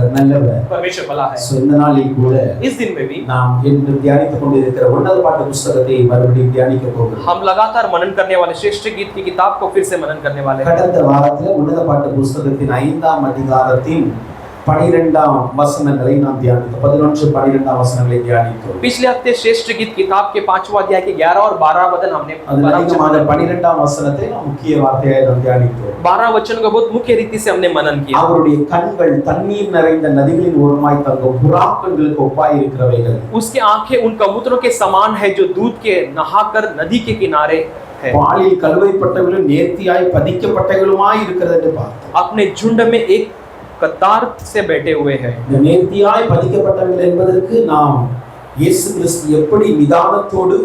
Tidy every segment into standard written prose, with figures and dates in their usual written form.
கர்த்தர் நல்லவர். परमेश्वर भला है. சோ இந்த நாளில் கூட इस दिन में भी நாம் இன்று தியானித்துக் கொண்டிருக்கிற உன்னத பாட்டு புத்தகத்தை மறுபடியும் தியானிக்க போகிறோம். हम लगातार मनन करने वाले श्रेष्ठ गीत की किताब को फिर से मनन करने वाले हैं. கடந்த வாரத்தில் உன்னத பாட்டு புத்தகத்தின் 5ஆம் அதிகாரத்தின் 12ஆம் வசனங்களை நாம் தியானித்தோம். 11 12ஆம் வசனங்களை தியானித்தோம். पिछले हफ्ते श्रेष्ठ गीत किताब के 5वां अध्याय के 11 और 12 वचन हमने அதிகமாக 12ஆம் வசனத்தை நாம் முக்கிய வார்த்தையாக நாம் தியானித்தோம். 12 वचनों का बहुत मुख्य रीति से हमने मनन किया. அவருடைய கண்கள் தண்ணீர் நிறைந்த நதிகளின் ஓரமாய் தங்கும் புறாக்களுக்கு ஒப்பாய் இருக்கிறவைகள். उसकी आंखें उन कबूतरों के समान है जो दूध के नहाकर नदी के किनारे है. பாலில் கழுவைப்பட்டவர்களும் நேர்த்தியாய் பதிக்கப்பட்டவர்களுமாய் இருக்கிறது என்று பார்த்தோம். अपने झुंड में एक कतार से बैठे हुए हैं. இந்த நேர்த்தியாய் பதிக்கப்பட்டவர்கள் என்பதற்கு நாம் இயேசு கிறிஸ்து எப்படி நிதானத்தோடு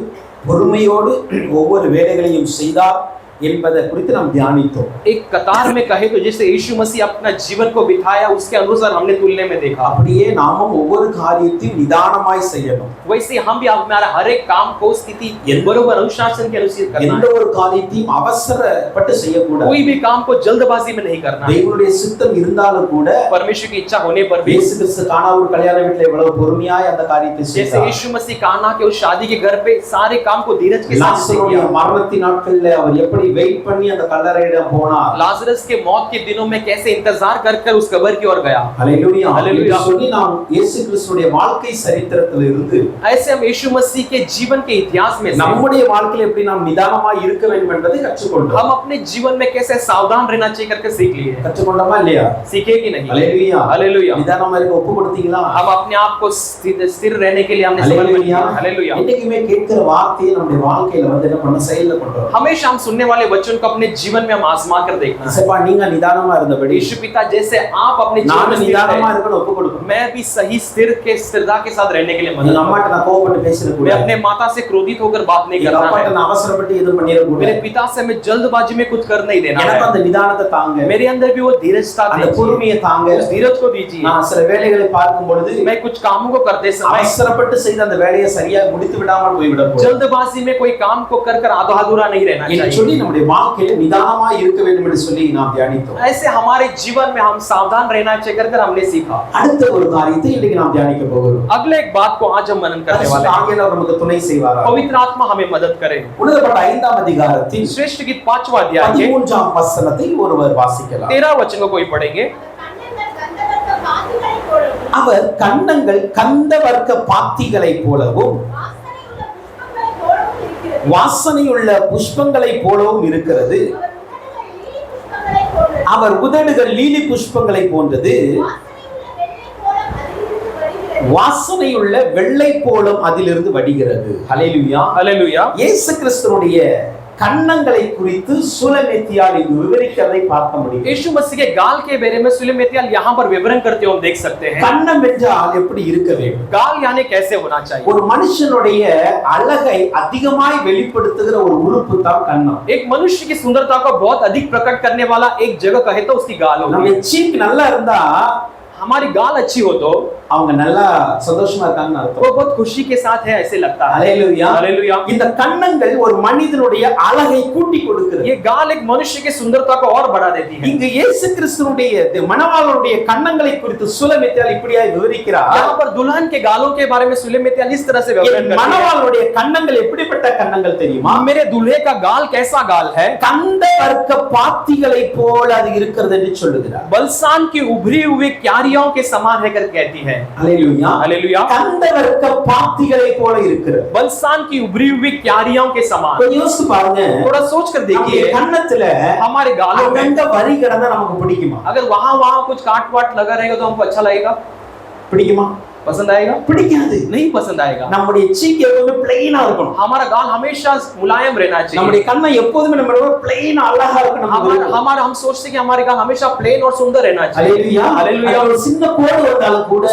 பொறுமையோடு ஒவ்வொரு வேலைகளையும் செய்தார் என்பதை குறித்து நாம் தியானித்தோம். एक कतार में कहे तो जैसे यीशु मसीह अपना जीवन को बिताया उसके अनुसार हमने तुलने में देखा. அப்படியே நாமும் ஒவ்வொரு காரியத்தையும் நிதானமாய் செய்யணும். वैसे हम भी हमारा हर एक काम को स्थिति बराबर अनुशासन के अनुसार करना எந்த ஒரு காரியத்தையும் அவசரப்பட்டு செய்யக்கூடாது. कोई भी काम को जल्दबाजी में नहीं करना. தேவனுடைய சித்தம் இருந்தாலும் கூட परमेश्वर की इच्छा होने पर भी இயேசு கிறிஸ்து கானாவூர் கல்யாண வீட்டில் எவ்வளவு பொறுமையாய் அந்த காரியத்தை जैसे செய்தார். यीशु मसीह काना के उस शादी के घर पे सारे काम को धीरज के साथ லாசருடைய किया. மரணத்தின் நாட்களில் அவர் எப்படி வெயிட் பண்ணி அந்த கல்லறையிடம் போனார். लाजरस के मौत के दिनों में कैसे इंतजार कर उस कब्र की ओर गया. हालेलुया. हालेलुया. சொல்லி நாம் இயேசு கிறிஸ்துடைய வாழ்க்கை சரித்திரத்தில் இருந்து ऐसे हम यीशु मसीह के जीवन के इतिहास में நம்முடைய வாழ்க்கையில் எப்படி நாம் நிதானமாய் இருக்க வேண்டும் என்பதை கற்றுக்கொண்டோம். हम अपने जीवन में कैसे सावधान रहना चाहिए करके सीख लिए. கற்றுக்கொண்டோமா இல்லையா? सीखे कि नहीं? हालेलुया. हालेलुया. நிதானமா இருக்க ஒப்பு கொடுத்தீங்களா? हम अपने आप को स्थिर रहने के लिए हमने हालेलुया. हालेलुया. இன்னைக்குமே கேட்கிற வார்த்தையை நம்முடைய வாழ்க்கையில வந்து என்ன பண்ண செயல்ல கொண்டு வரணும். हमेशा हम सुनने वाले वचन को अपने जीवन में हम आजमा कर देखना है. சப்பா நீங்க நிதானமா இருந்தபடி यीशु पिता जैसे आप अपने जीवन நான் में நிதானமா இருக்கணும் ஒப்பு கொடுக்கணும். मैं भी सही स्थिरता के साथ रहने के लिए मदद. நீங்க அம்மாட்ட நான் கோபப்பட்டு பேசற मैं கூடாது. अपने माता से क्रोधित होकर बात नहीं நீங்க करना அப்பாட்ட है. நான் அவசரப்பட்டு எதுவும் பண்ணிர கூடாது. मेरे पिता से मैं जल्दबाजी में कुछ कर नहीं देना எனக்கு है. அந்த நிதானத்தை தாங்க. मेरे अंदर भी वो धीरजता அந்த दीजिए. பொறுமையை தாங்க. उस धीरज को दीजिए. நான் சில வேலைகளை பார்க்கும் பொழுது मैं कुछ कामों को करते समय அவசரப்பட்டு செய்த அந்த வேலையை சரியா முடித்து விடாமல் போய் விடக்கூடாது. जल्दबाजी में कोई काम को कर आधा अधूरा नहीं रहना என்று चाहिए. சொல்லி நம்முடைய வாழ்க்கையில நிதானமா இருக்க வேண்டும் என்று சொல்லி நாம் தியானித்தோம். ऐसे हमारे जीवन में हम सावधान रहना चाहिए कर हमने सीखा. அடுத்த ஒரு காரியத்தை இன்னைக்கு நாம் தியானிக்க போகிறோம். अगले एक बात को आज हम मनन करने वाले हैं. ஆங்கிலர் நமக்கு துணை செய்வாரா? पवित्र आत्मा हमें मदद करे. உன்னதப்பட்ட 5ஆம் அதிகாரத்தின் श्रेष्ठ गीत 5वां अध्याय के 13ஆம் வசனத்தை ஒருவர் வாசிக்கலாம். 13 वचन को कोई पढ़ेंगे. அவர் கன்னங்கள் கந்தவர்க்க பாத்திகளைப் போலவும் வாசனையுள்ள புஷ்பங்களைப் போலவும் இருக்கிறது. அவர் உதடுகள் லீலி புஷ்பங்களை போன்றது. வாசனையுள்ள வெள்ளை போலும் அதிலிருந்து வடிகிறது. ஹல்லேலூயா. हालेलुया. இயேசு கிறிஸ்துவினுடைய கன்னங்களை குறித்து சுலமேத்தியால் இங்கு விவரிக்கிறதை பார்க்க முடியும். यीशु मसीह के गाल के बारे में सुलेमेतियाल यहाँ पर विवरण करते हुए हम देख सकते हैं. கன்னம் என்றால் எப்படி இருக்க வேண்டும்? गाल यानी कैसे होना चाहिए? ஒரு மனுஷனுடைய அழகை அதிகமாய் வெளிப்படுத்துகிற ஒரு உறுப்பு தான் கன்னம். एक मनुष्य की सुंदरता को बहुत अधिक प्रकट करने वाला एक जगह कहे तो उसकी गाल होगी. நம்ம சீக் நல்லா இருந்தா हमारी गाल अच्छी हो तो அவங்க நல்லா சந்தோஷமா இருக்காங்கன்னு அர்த்தம். वो बहुत खुशी के साथ है ऐसे लगता है. ஹல்லேலூயா. हालेलुया. இந்த கன்னங்கள் ஒரு மனிதனுடைய அழகை கூட்டி கொடுக்கிறது. ये गाल एक मनुष्य की सुंदरता को और बढ़ा देती है. இங்கு இயேசு கிறிஸ்துவினுடைய மணவாளனுடைய கன்னங்களை குறித்து சுலமேத்தியால் இப்படியாய் விவரிக்கிறார். यहाँ पर दुल्हन के गालों के बारे में सुलेमेतियाल इस तरह से विवरण करते हैं. மணவாளனுடைய கன்னங்கள் எப்படிப்பட்ட கன்னங்கள் தெரியுமா? मेरे दूल्हे का गाल कैसा गाल है? கந்தவர்க்க பாத்திகளை போல அது இருக்கிறது என்று சொல்லுகிறார். बलसान की उभरी हुई क्यारियों के समान है कर कहती है. ஹல்லேலூயா. हालेलुया. கந்தவர்க்க பாத்திகளை போல இருக்கிறது. बलसान की उभरी हुई क्यारियों के समान. கொஞ்சம் யோசிச்சு பாருங்க. थोड़ा सोच कर देखिए. கன்னத்துல हमारे गालों में அங்கங்க வரி கிடந்தா நமக்கு பிடிக்குமா? अगर वहां कुछ काट वाट लगा रहेगा तो हमको अच्छा लगेगा? பிடிக்குமா? पसंद आएगा? பிடிக்காது. नहीं पसंद आएगा. நம்முடைய சீக் எப்பவுமே பிளைனா இருக்கணும். हमारा गाल हमेशा मुलायम रहना चाहिए. நம்முடைய கண்ணம் எப்போதுமே நம்ம பிளைனா அழகா இருக்கணும். हमारा हम सोचते हैं कि हमारे गाल हमेशा प्लेन और सुंदर रहना चाहिए. हालेलुया. हालेलुया. ஒரு சின்ன கோடு வந்தாலும் கூட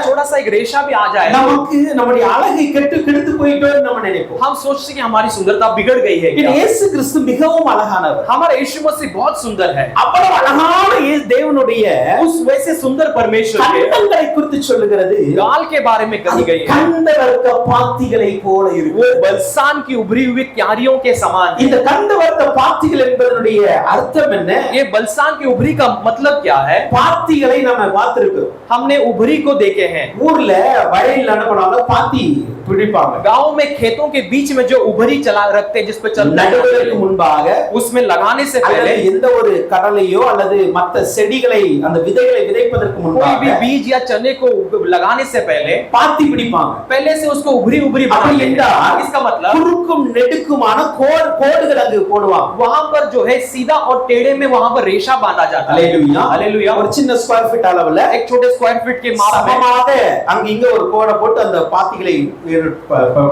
थोड़ा सा एक रेशा भी आ जाए நமக்கு நம்முடைய அழகை கெடுத்து போயிட்டோம்னு நம்ம நினைப்போம். हम सोचते हैं कि हमारी सुंदरता बिगड़ गई है क्या? இயேசு கிறிஸ்து மிகவும் அழகானவர். हमारा यीशु मसीह बहुत सुंदर है. அவ்வளவு அழகான தேவனுடைய उस वैसे सुंदर परमेश्वर के கன்னங்களை குறித்து சொல்லுகிறது. गाल के बारे में कही गई है, கந்தவர்க்க பாத்திகளை போல वो இருக்கு. बलसान की उभरी हुई क्यारियों के समान है। இந்த கந்தவர்க்க பாத்திகள் என்பதனுடைய அர்த்தம் என்ன? ये बलसान की उभरी का मतलब क्या है? பாத்திகளை நம்ம பார்த்திருக்கிறோம். हमने उभरी को देखे हैं। ஊர்ல வயல்ல என்ன பண்ணுவாங்க? பாத்தி பிடிப்பாங்க. गांव में खेतों के बीच में जो उभरी चला रखते हैं, जिस पे चलते நடுவதற்கு हैं, முன்பாக उसमें लगाने से அல்லது पहले எந்த ஒரு கடலையோ அல்லது மற்ற செடிகளை அந்த விதைகளை விதைப்பதற்கு कोई भी முன்பாக बीज या चने को लगाने से पहले பாத்தி பிடிப்பாங்க. पहले से उसको उभरी उभरी அப்படி बनाते என்றால் हैं। इसका मतलब குறுக்கும் நெடுக்குமான கோடுகள் அங்கு போடுவாங்க. वहां पर जो है सीधा और टेढ़े में वहां पर रेशा बांधा जाता है। அல்லேலூயா. हालेलुया। ஒரு சின்ன ஸ்கொயர் ஃபீட் அளவுல एक छोटे स्क्वायर फीट के माप में சமமாக அங்க இங்க ஒரு கோடை போட்டு அந்த பாத்திகளை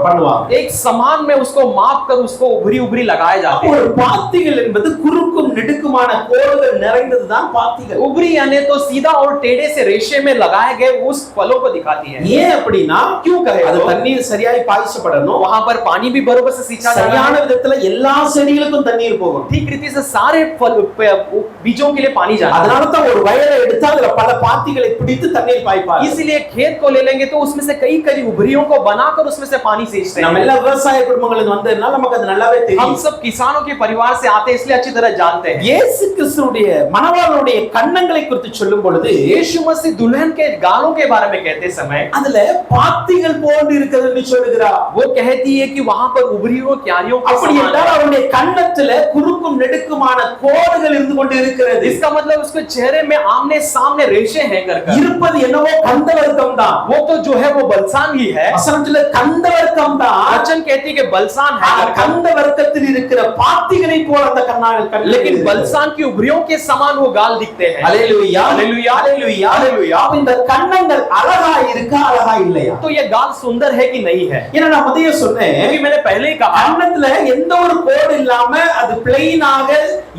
பண்ணுவாங்க. एक समान में उसको माप कर उसको उभरी उभरी लगाए जाते हैं। ஒரு பாத்திகள் என்பது குறுக்கும் நெடுக்குமான கோடுகள் நிறைந்ததுதான் பாத்திகள். उभरी यानी तो सीधा और टेढ़े से रेशे में लगाए गए उस फलों को दिखाती है। ஏன் அப்படினா क्यों कहे அது तो? தண்ணீர் சரியாய் பாய்ச்சப்படணும். वहां पर पानी भी बरोबर से सींचा जाना சரியான है। விதத்துல எல்லா செடிகளுக்கும் தண்ணீர் போகணும். ठीक रीति से सारे फल बीजों के लिए पानी जाना है। அதனால தான் ஒரு வயலை எடுத்தா அதுல பல பாத்திகளை பிடித்து தண்ணீர் பாய்ப்பாங்க. इसलिए खेत को ले लेंगे तो उसमें से कई उभरियों को बनाकर उसमें से पानी सींचते நம்ம हैं। எல்லாம் விவசாய குடும்பங்களுக்கு வந்ததுனால நமக்கு அது நல்லாவே हम தெரியும். सब किसानों के परिवार से आते हैं, इसलिए अच्छी तरह जानते हैं। இயேசு கிறிஸ்துவுடைய மணவாளனுடைய கன்னங்களை குறித்து சொல்லும் பொழுது यीशु मसीह दुल्हन के गालों के बारे में कहते समय அதுல பாத்திகள் போன்று இருக்கிறதுன்னு சொல்லுகிறார். वो कहती है कि वहां पर उभरी हुई क्यारियों के அப்படி समान என்றால் है। அவருடைய கன்னத்துல குறுக்கும் நெடுக்குமான கோடுகள் இருந்து கொண்டு இருக்கிறது. इसका मतलब उसके चेहरे में आमने सामने रेशे हैं कर இருப்பது என்னவோ கந்தவர்க்கம் தான். वो तो जो है वो बलसान ही है। வசனத்துல கந்தவர்க்கம் தான். वचन कहती है कि बलसान है कर। கந்தவர்க்கத்தில் இருக்கிற பாத்திகளை போல அந்த लेकिन बलसान की उभरियों के समान वो गाल दिखते हैं। அல்லேலூயா हालेलुया அல்லேலூயா हालेलुया। இந்த கன்னங்கள் அழகா இருக்கா அழகா இல்லையா? तो ये गाल सुंदर है कि नहीं है? ஏன்னா நான் முதல்ல சொன்னேன் क्योंकि मैंने पहले ही कहा கன்னத்துல எந்த ஒரு கோடு இல்லாம அது பிளைனாக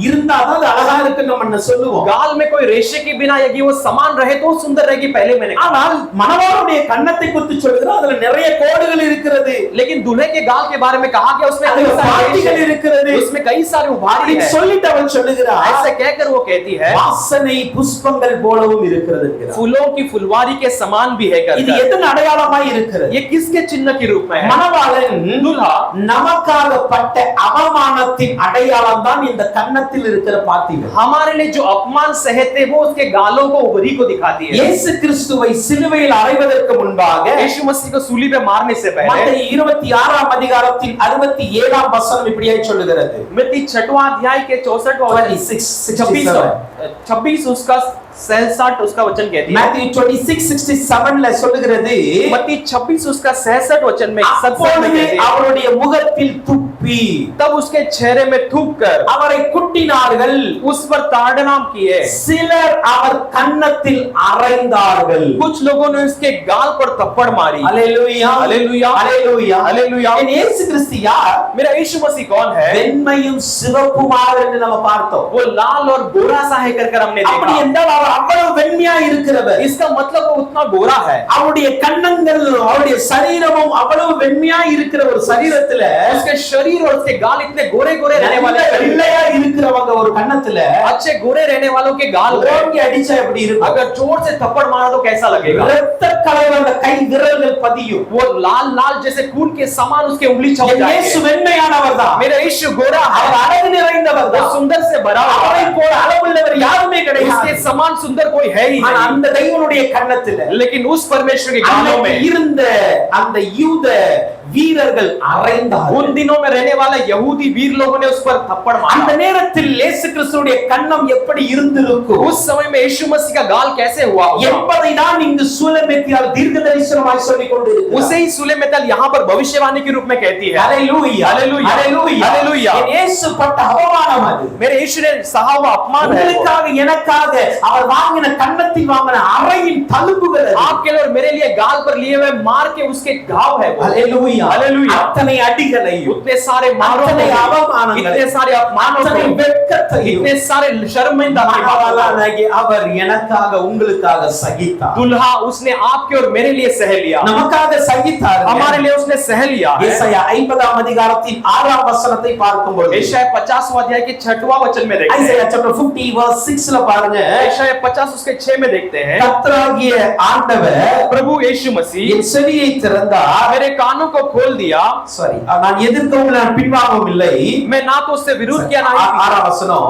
இருந்தாதான் அது அழகா இருக்குன்னு நம்ம சொல்லுவோம். गाल में कोई रेशे के बिना यदि वो समान रहे तो सुंदर रहेगी, पहले मैंने कहा। ஆனால் மணவாளனுடைய கன்னத்தை குறித்து சொல்லுகிறார் அதுல நிறைய கோடுகள் இருக்கிறது. लेकिन दूल्हे के गाल के बारे में कहा गया उसमें அதுல कई सारे பாத்திகள் रेशे, இருக்கிறது. उसमें कई सारे उभारी है। சொல்லிட்டு அவன் சொல்லுகிறார் ऐसे कहकर वो कहती है வாசனை புஷ்பங்கள் போலவும் இருக்கிறது என்கிறார். फूलों की फुलवारी के समान भी है இது कर। எதன் அடையாளமாய் இருக்கிறது? ये किसके चिन्ह के रूप में है? மணவாளன் दूल्हा நமக்காக பட்ட அவமானத்தின் அடையாளம் தான் இந்த கன்னத்தில் இருக்கிற பாத்திகள். हमारे लिए जो अपमान सहते वो उसके गालों को उभरी को दिखाती है। இயேசு கிறிஸ்துவை சிலுவையில் அறைவதற்கு முன்பாக यीशु मसीह को सूली पे मारने से पहले மத்தேயு 26ஆம் அதிகாரத்தின் 67ஆம் வசனம் இப்படியே சொல்லுகிறது. मत्ती 6वां अध्याय के 64वां 26 उसका 67 उसका वचन कहती है। Matthew 26:67 ல சொல்லுகிறது मत्ती 26 उसका 66 वचन में அப்பொழுது அவருடைய முகத்தில் துப்பி तब उसके चेहरे में थूक कर அவரை குட்டினார்கள், उस पर ताड़नाम किए। சிலர் அவர் கன்னத்தில் அறைந்தார்கள். कुछ लोगों ने उसके गाल पर थप्पड़ मारी। அல்லேலூயா हालेलुया அல்லேலூயா हालेलुया। என் இயேசு கிறிஸ்து யார்? मेरा यीशु मसीह कौन है? வெண்மையும் சிவப்புமாக என்று நம்ம பார்த்தோம். वो लाल और गोरा सा है कर हमने அப்படி देखा। என்றால் அவர் அவ்வளவு வெண்மையா இருக்கிறவர். इसका मतलब वो उतना गोरा है। அவருடைய கன்னங்கள் அவருடைய சரீரமும் அவ்வளவு வெண்மையா இருக்கிற ஒரு சரீரத்துல उसके शरीर और उसके गाल इतने गोरे गोरे रहने वाले शरीर, வெள்ளையா இருக்கிறவங்க ஒரு கன்னத்துல अच्छे गोरे रहने वालों के गाल में ஓங்கி அடிச்சா எப்படி இருக்கும்? अगर जोर से थप्पड़ मारा तो कैसा लगेगा? இரத்த கலர் அந்த கை விரல்கள் பதியும். वो लाल लाल जैसे खून के समान उसके उंगली छप என் இயேசு जाएगी। வெண்மையானவர் தான். मेरा यीशु गोरा है, அவர் அழகு நிறைந்தவர் वो தான். सुंदर से भरा हुआ அவரை है। போல அளவுள்ளவர் யாருமே उसके கிடையாது. समान सुंदर कोई है ही ஆனா नहीं। அந்த தெய்வனுடைய கன்னத்துல लेकिन उस परमेश्वर के गालों அன்னைக்கு में இருந்த அந்த யூத வீரர்கள் அறைந்தார்கள். उन दिनों में रहने वाले यहूदी वीर लोगों ने उस पर थप्पड़ அந்த मारा। நேரத்தில் இயேசு கிறிஸ்துவுடைய கன்னம் எப்படி இருந்திருக்கும் उस समय में यीशु मसीह का गाल कैसे हुआ होगा? என்பதை தான் இங்கு சூலமேத்தியால் தீர்க்கதரிசனமாய் சொல்லிக் கொண்டிருக்கிறார். उसे ही सुलेमेतल यहाँ पर भविष्यवाणी के रूप में कहती है। ஹalleluya हालेलुया ஹalleluya हालेलुया। என் இயேசு பட்ட அவமானம் அது. मेरे यीशु ने सहा हुआ अपमान है। உங்களுக்காக எனக்காக அவர் வாங்கின கன்னத்தில் வாங்கின அறையின் தழும்புகள் அது. आपके लिए और मेरे लिए गाल पर लिए हुए मार के उसके घाव है वो। ஹalleluya हालेलुया। அத்தனை அடிகளையும் उतने सारे मारों அத்தனை को, அவமானங்களை इतने सारे अपमानों அத்தனை को, வெட்கத்தையும் इतने सारे शर्मिंदा மணவாளனாகிய அவர் எனக்காக உங்களுக்காக சகித்தார். दुल्हा उसने आप आपके और मेरे लिए सह लिया, நமக்காக சகித்தார். हमारे लिए उसने सह लिया है। ஏசாயா 50ஆம் அதிகாரத்தின் 6ஆம் வசனத்தை பார்க்கும்போது यशायाह 50वां अध्याय के 6वां वचन में देखते हैं। ஐசாயா chapter 50 verse 6ல பாருங்க, यशायाह 50 उसके 6 में देखते हैं, கர்த்தராகிய ஆண்டவர் प्रभु यीशु मसीह என் செவியை திறந்தார். मेरे कानों को खोल दिया, சாரி, நான் எதிர்க்கவும் நான் பின்வாங்கவும் இல்லை. मैं ना तो उससे विरोध किया ना ही 6ஆம் வசனம்,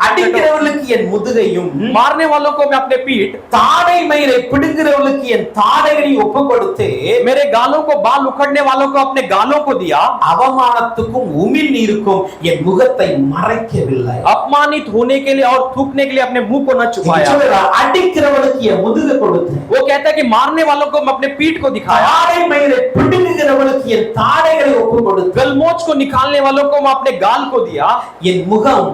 அடிக்கிறவர்களுக்கு என் முதுகையும் मारने वालों को मैं अपने पीठ, தாடை மயிரை பிடுங்குறவர்களுக்கு என் தாடைகளை ஒப்புக்கொடுத்து मेरे गालों को, बाल उखड़ने वालों को अपने गालों को दिया, அவமானத்துக்கும் உமிழ் நீருக்கும் என் முகத்தை மறைக்கவில்லை. अपमानित होने के लिए और थूकने के लिए अपने मुंह को न छुपाया। அடிக்கிறவனுக்கு என் முதுகை கொடுத்தேன். वो कहता है कि मारने वालों को मैं अपने पीठ को दिखाया, தாடை மயிரை பிடுங்குகிறவனுக்கு என் தாடைகளை ஒப்புக்கொடுத்து गलमोच को निकालने वालों को मैं अपने गाल को दिया, என் முகம்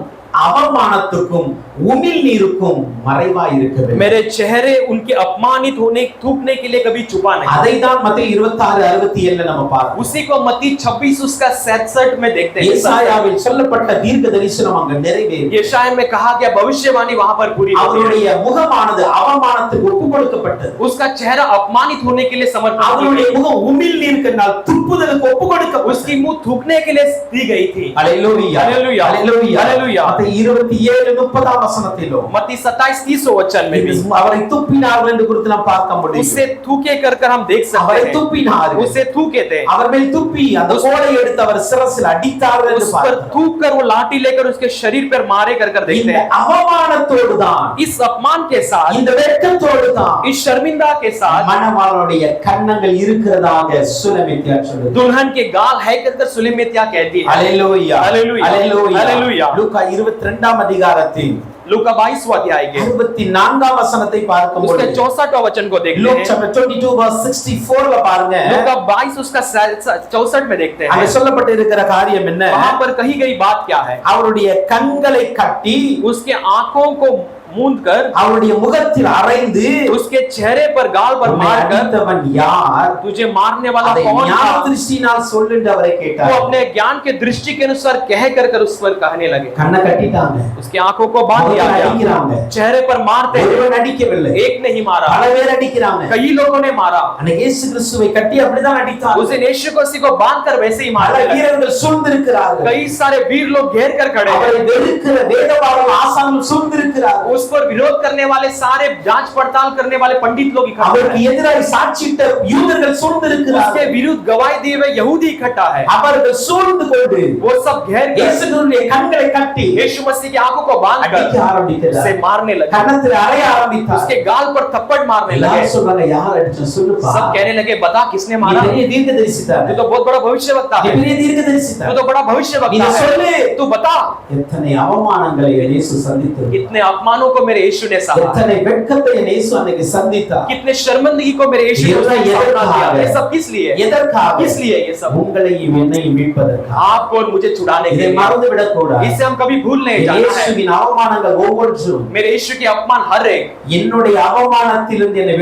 அவமானத்துக்கும் உமிழ் நீருக்கும் மறைவாய் இருக்கவில்லை. मेरे चेहरे उनके अपमानित होने, थूकने के लिए कभी छुपा नहीं। அதைதான் மத்தேயு 26:67ல நம்ம பார்க்கிறோம். उसी को मत्ती 26 उसका 67 में देखते हैं। ஏசாயாவில் சொல்லப்பட்ட தீர்க்க தரிசனம் அங்க நிறைவேறியது. यशायाह में कहा गया भविष्यवाणी वहां पर पूरी होती है। அவருடைய முகமானது அவமானத்துக்கு ஒப்புக்கொடுக்கப்பட்டது. उसका चेहरा अपमानित होने के लिए समर्पित किया அவருடைய गया। முகம் உமிழ் நீருக்குனால் துப்புதலுக்கு ஒப்புக்கொடுக்கப்பட்டது. उसकी मुंह थूकने के लिए दी गई थी। ஹalleluya हालेलुया, ஹalleluya हालेलुया। மத்தேயு 27:30 வசனத்திலோ मत्ती 27:30 वचन में भी அவரை துப்பினார்கள் என்று குறித்து நாம் பார்க்க முடியும். उसे थूके कर हम देख सकते அவரை हैं। துப்பினார்கள். उसे थूके थे, அவர் மேல் துப்பி அந்த கோலை எடுத்து அவர் சிரசில் அடித்தார்கள் என்று उस पर பார்க்கிறோம். थूक कर वो लाठी लेकर उसके शरीर पर मारे कर देखते இந்த हैं। அவமானத்தோடு தான், इस अपमान के साथ, இந்த வெட்கத்தோடு தான் इस शर्मिंदा के साथ மணவாளனுடைய கன்னங்கள் இருக்கிறதாக சுலமித்தியா சொல்லுது. दुल्हन के गाल है कर सुलेमित्या कहती है। ஹalleluya हालेलुया, ஹalleluya हालेलुया। லூக்கா 22ஆம் அதிகாரத்தில் लूका 22वां अध्याय के 64ஆம் வசனத்தை பார்க்கும்போது उसके 64वां वचन को देखते லூக் हैं। chapter 22 verse 64ல பாருங்க, लूका 22 उसका 64 में देखते அங்க हैं। சொல்லப்பட்டு இருக்கிற காரியம் என்ன? वहां पर कही गई बात क्या है? அவருடைய கண்களை கட்டி उसके आंखों को मूंद कर, அவருடைய முகத்தில் அறைந்து उसके चेहरे पर गाल पर मार कर, அடித்தவன் யார்? तुझे मारने वाला அதை कौन ஞான था? திருஷ்டினால் சொல்லு என்று அவரை वो கேட்டார். अपने ज्ञान के दृष्टि के अनुसार कह कर उस पर कहने लगे। கண்ணை கட்டிட்டாங்க, उसकी आंखों को बांध दिया முகத்தில் गया, அடிக்கிறாங்க. चेहरे पर मारते हैं। ஒருவன் அடிக்கவில்லை, एक नहीं मारा, பல பேர் அடிக்கிறாங்க. कई लोगों ने मारा। அன்னைக்கு இயேசு கிறிஸ்துவை கட்டி அப்படிதான் அடித்தாங்க. उस दिन यीशु मसीह को बांध कर वैसे ही பல मारा। வீரர்கள் சூழ்ந்திருக்கிறார்கள். कई सारे वीर लोग घेर कर खड़े हैं। அவரை வெறுக்கிற வேதபாரக ஆசான்கள் சூழ்ந்திருக்கிறார்கள். उस पर विरोध करने वाले सारे जांच पड़ताल करने वाले पंडित लोग इकट्ठा அவருக்கு हैं। எதிராக சாட்சியிட்ட யூதர்கள் उसके சூழ்ந்திருக்கிறார்கள். विरुद्ध गवाही दिए हुए यहूदी इकट्ठा है। அவர்கள் சூழ்ந்து கொண்டு वो सब घेर कर இயேசுவினுடைய கண்களை கட்டி यीशु मसीह की आंखों को बांध அடிக்க कर ஆரம்பித்தார். उसे मारने लगे। கன்னத்தில் அறைய ஆரம்பித்தார். उसके गाल पर थप्पड़ मारने लगे। எல்லாரும் சொல்றாங்க, யார் அடிச்சா சொல்லுப்பா. सब कहने लगे बता किसने मारा? பெரிய தீர்க்கதரிசிதான். तू तो बहुत बड़ा भविष्यवक्ता है, பெரிய तू தீர்க்கதரிசிதான். तो बड़ा भविष्यवक्ता इन्हें சொல்லு. है, तू बता எத்தனை அவமானங்களை இயேசு சந்தித்தார். कितने अपमानों को मेरे यीशु ने सहा, எத்தனை வெட்கத்தை இயேசு அன்னைக்கு சந்தித்தார். कितने शर्मिंदगी को मेरे यीशु ने இதெல்லாம் सामना किया। எதற்காக? ये सब किस लिए? எதற்காக? किस लिए ये सब? உங்களையும் என்னையும் மீட்பதற்காக. आपको और मुझे छुड़ाने के இதை लिए। மறந்து விடக்கூடாது. इसे हम कभी भूल नहीं जाना है। இயேசுவின் அவமானங்கள் ஒவ்வொன்றும் मेरे यीशु के अपमान हर एक என்னுடைய அவமானத்திலிருந்து என்னை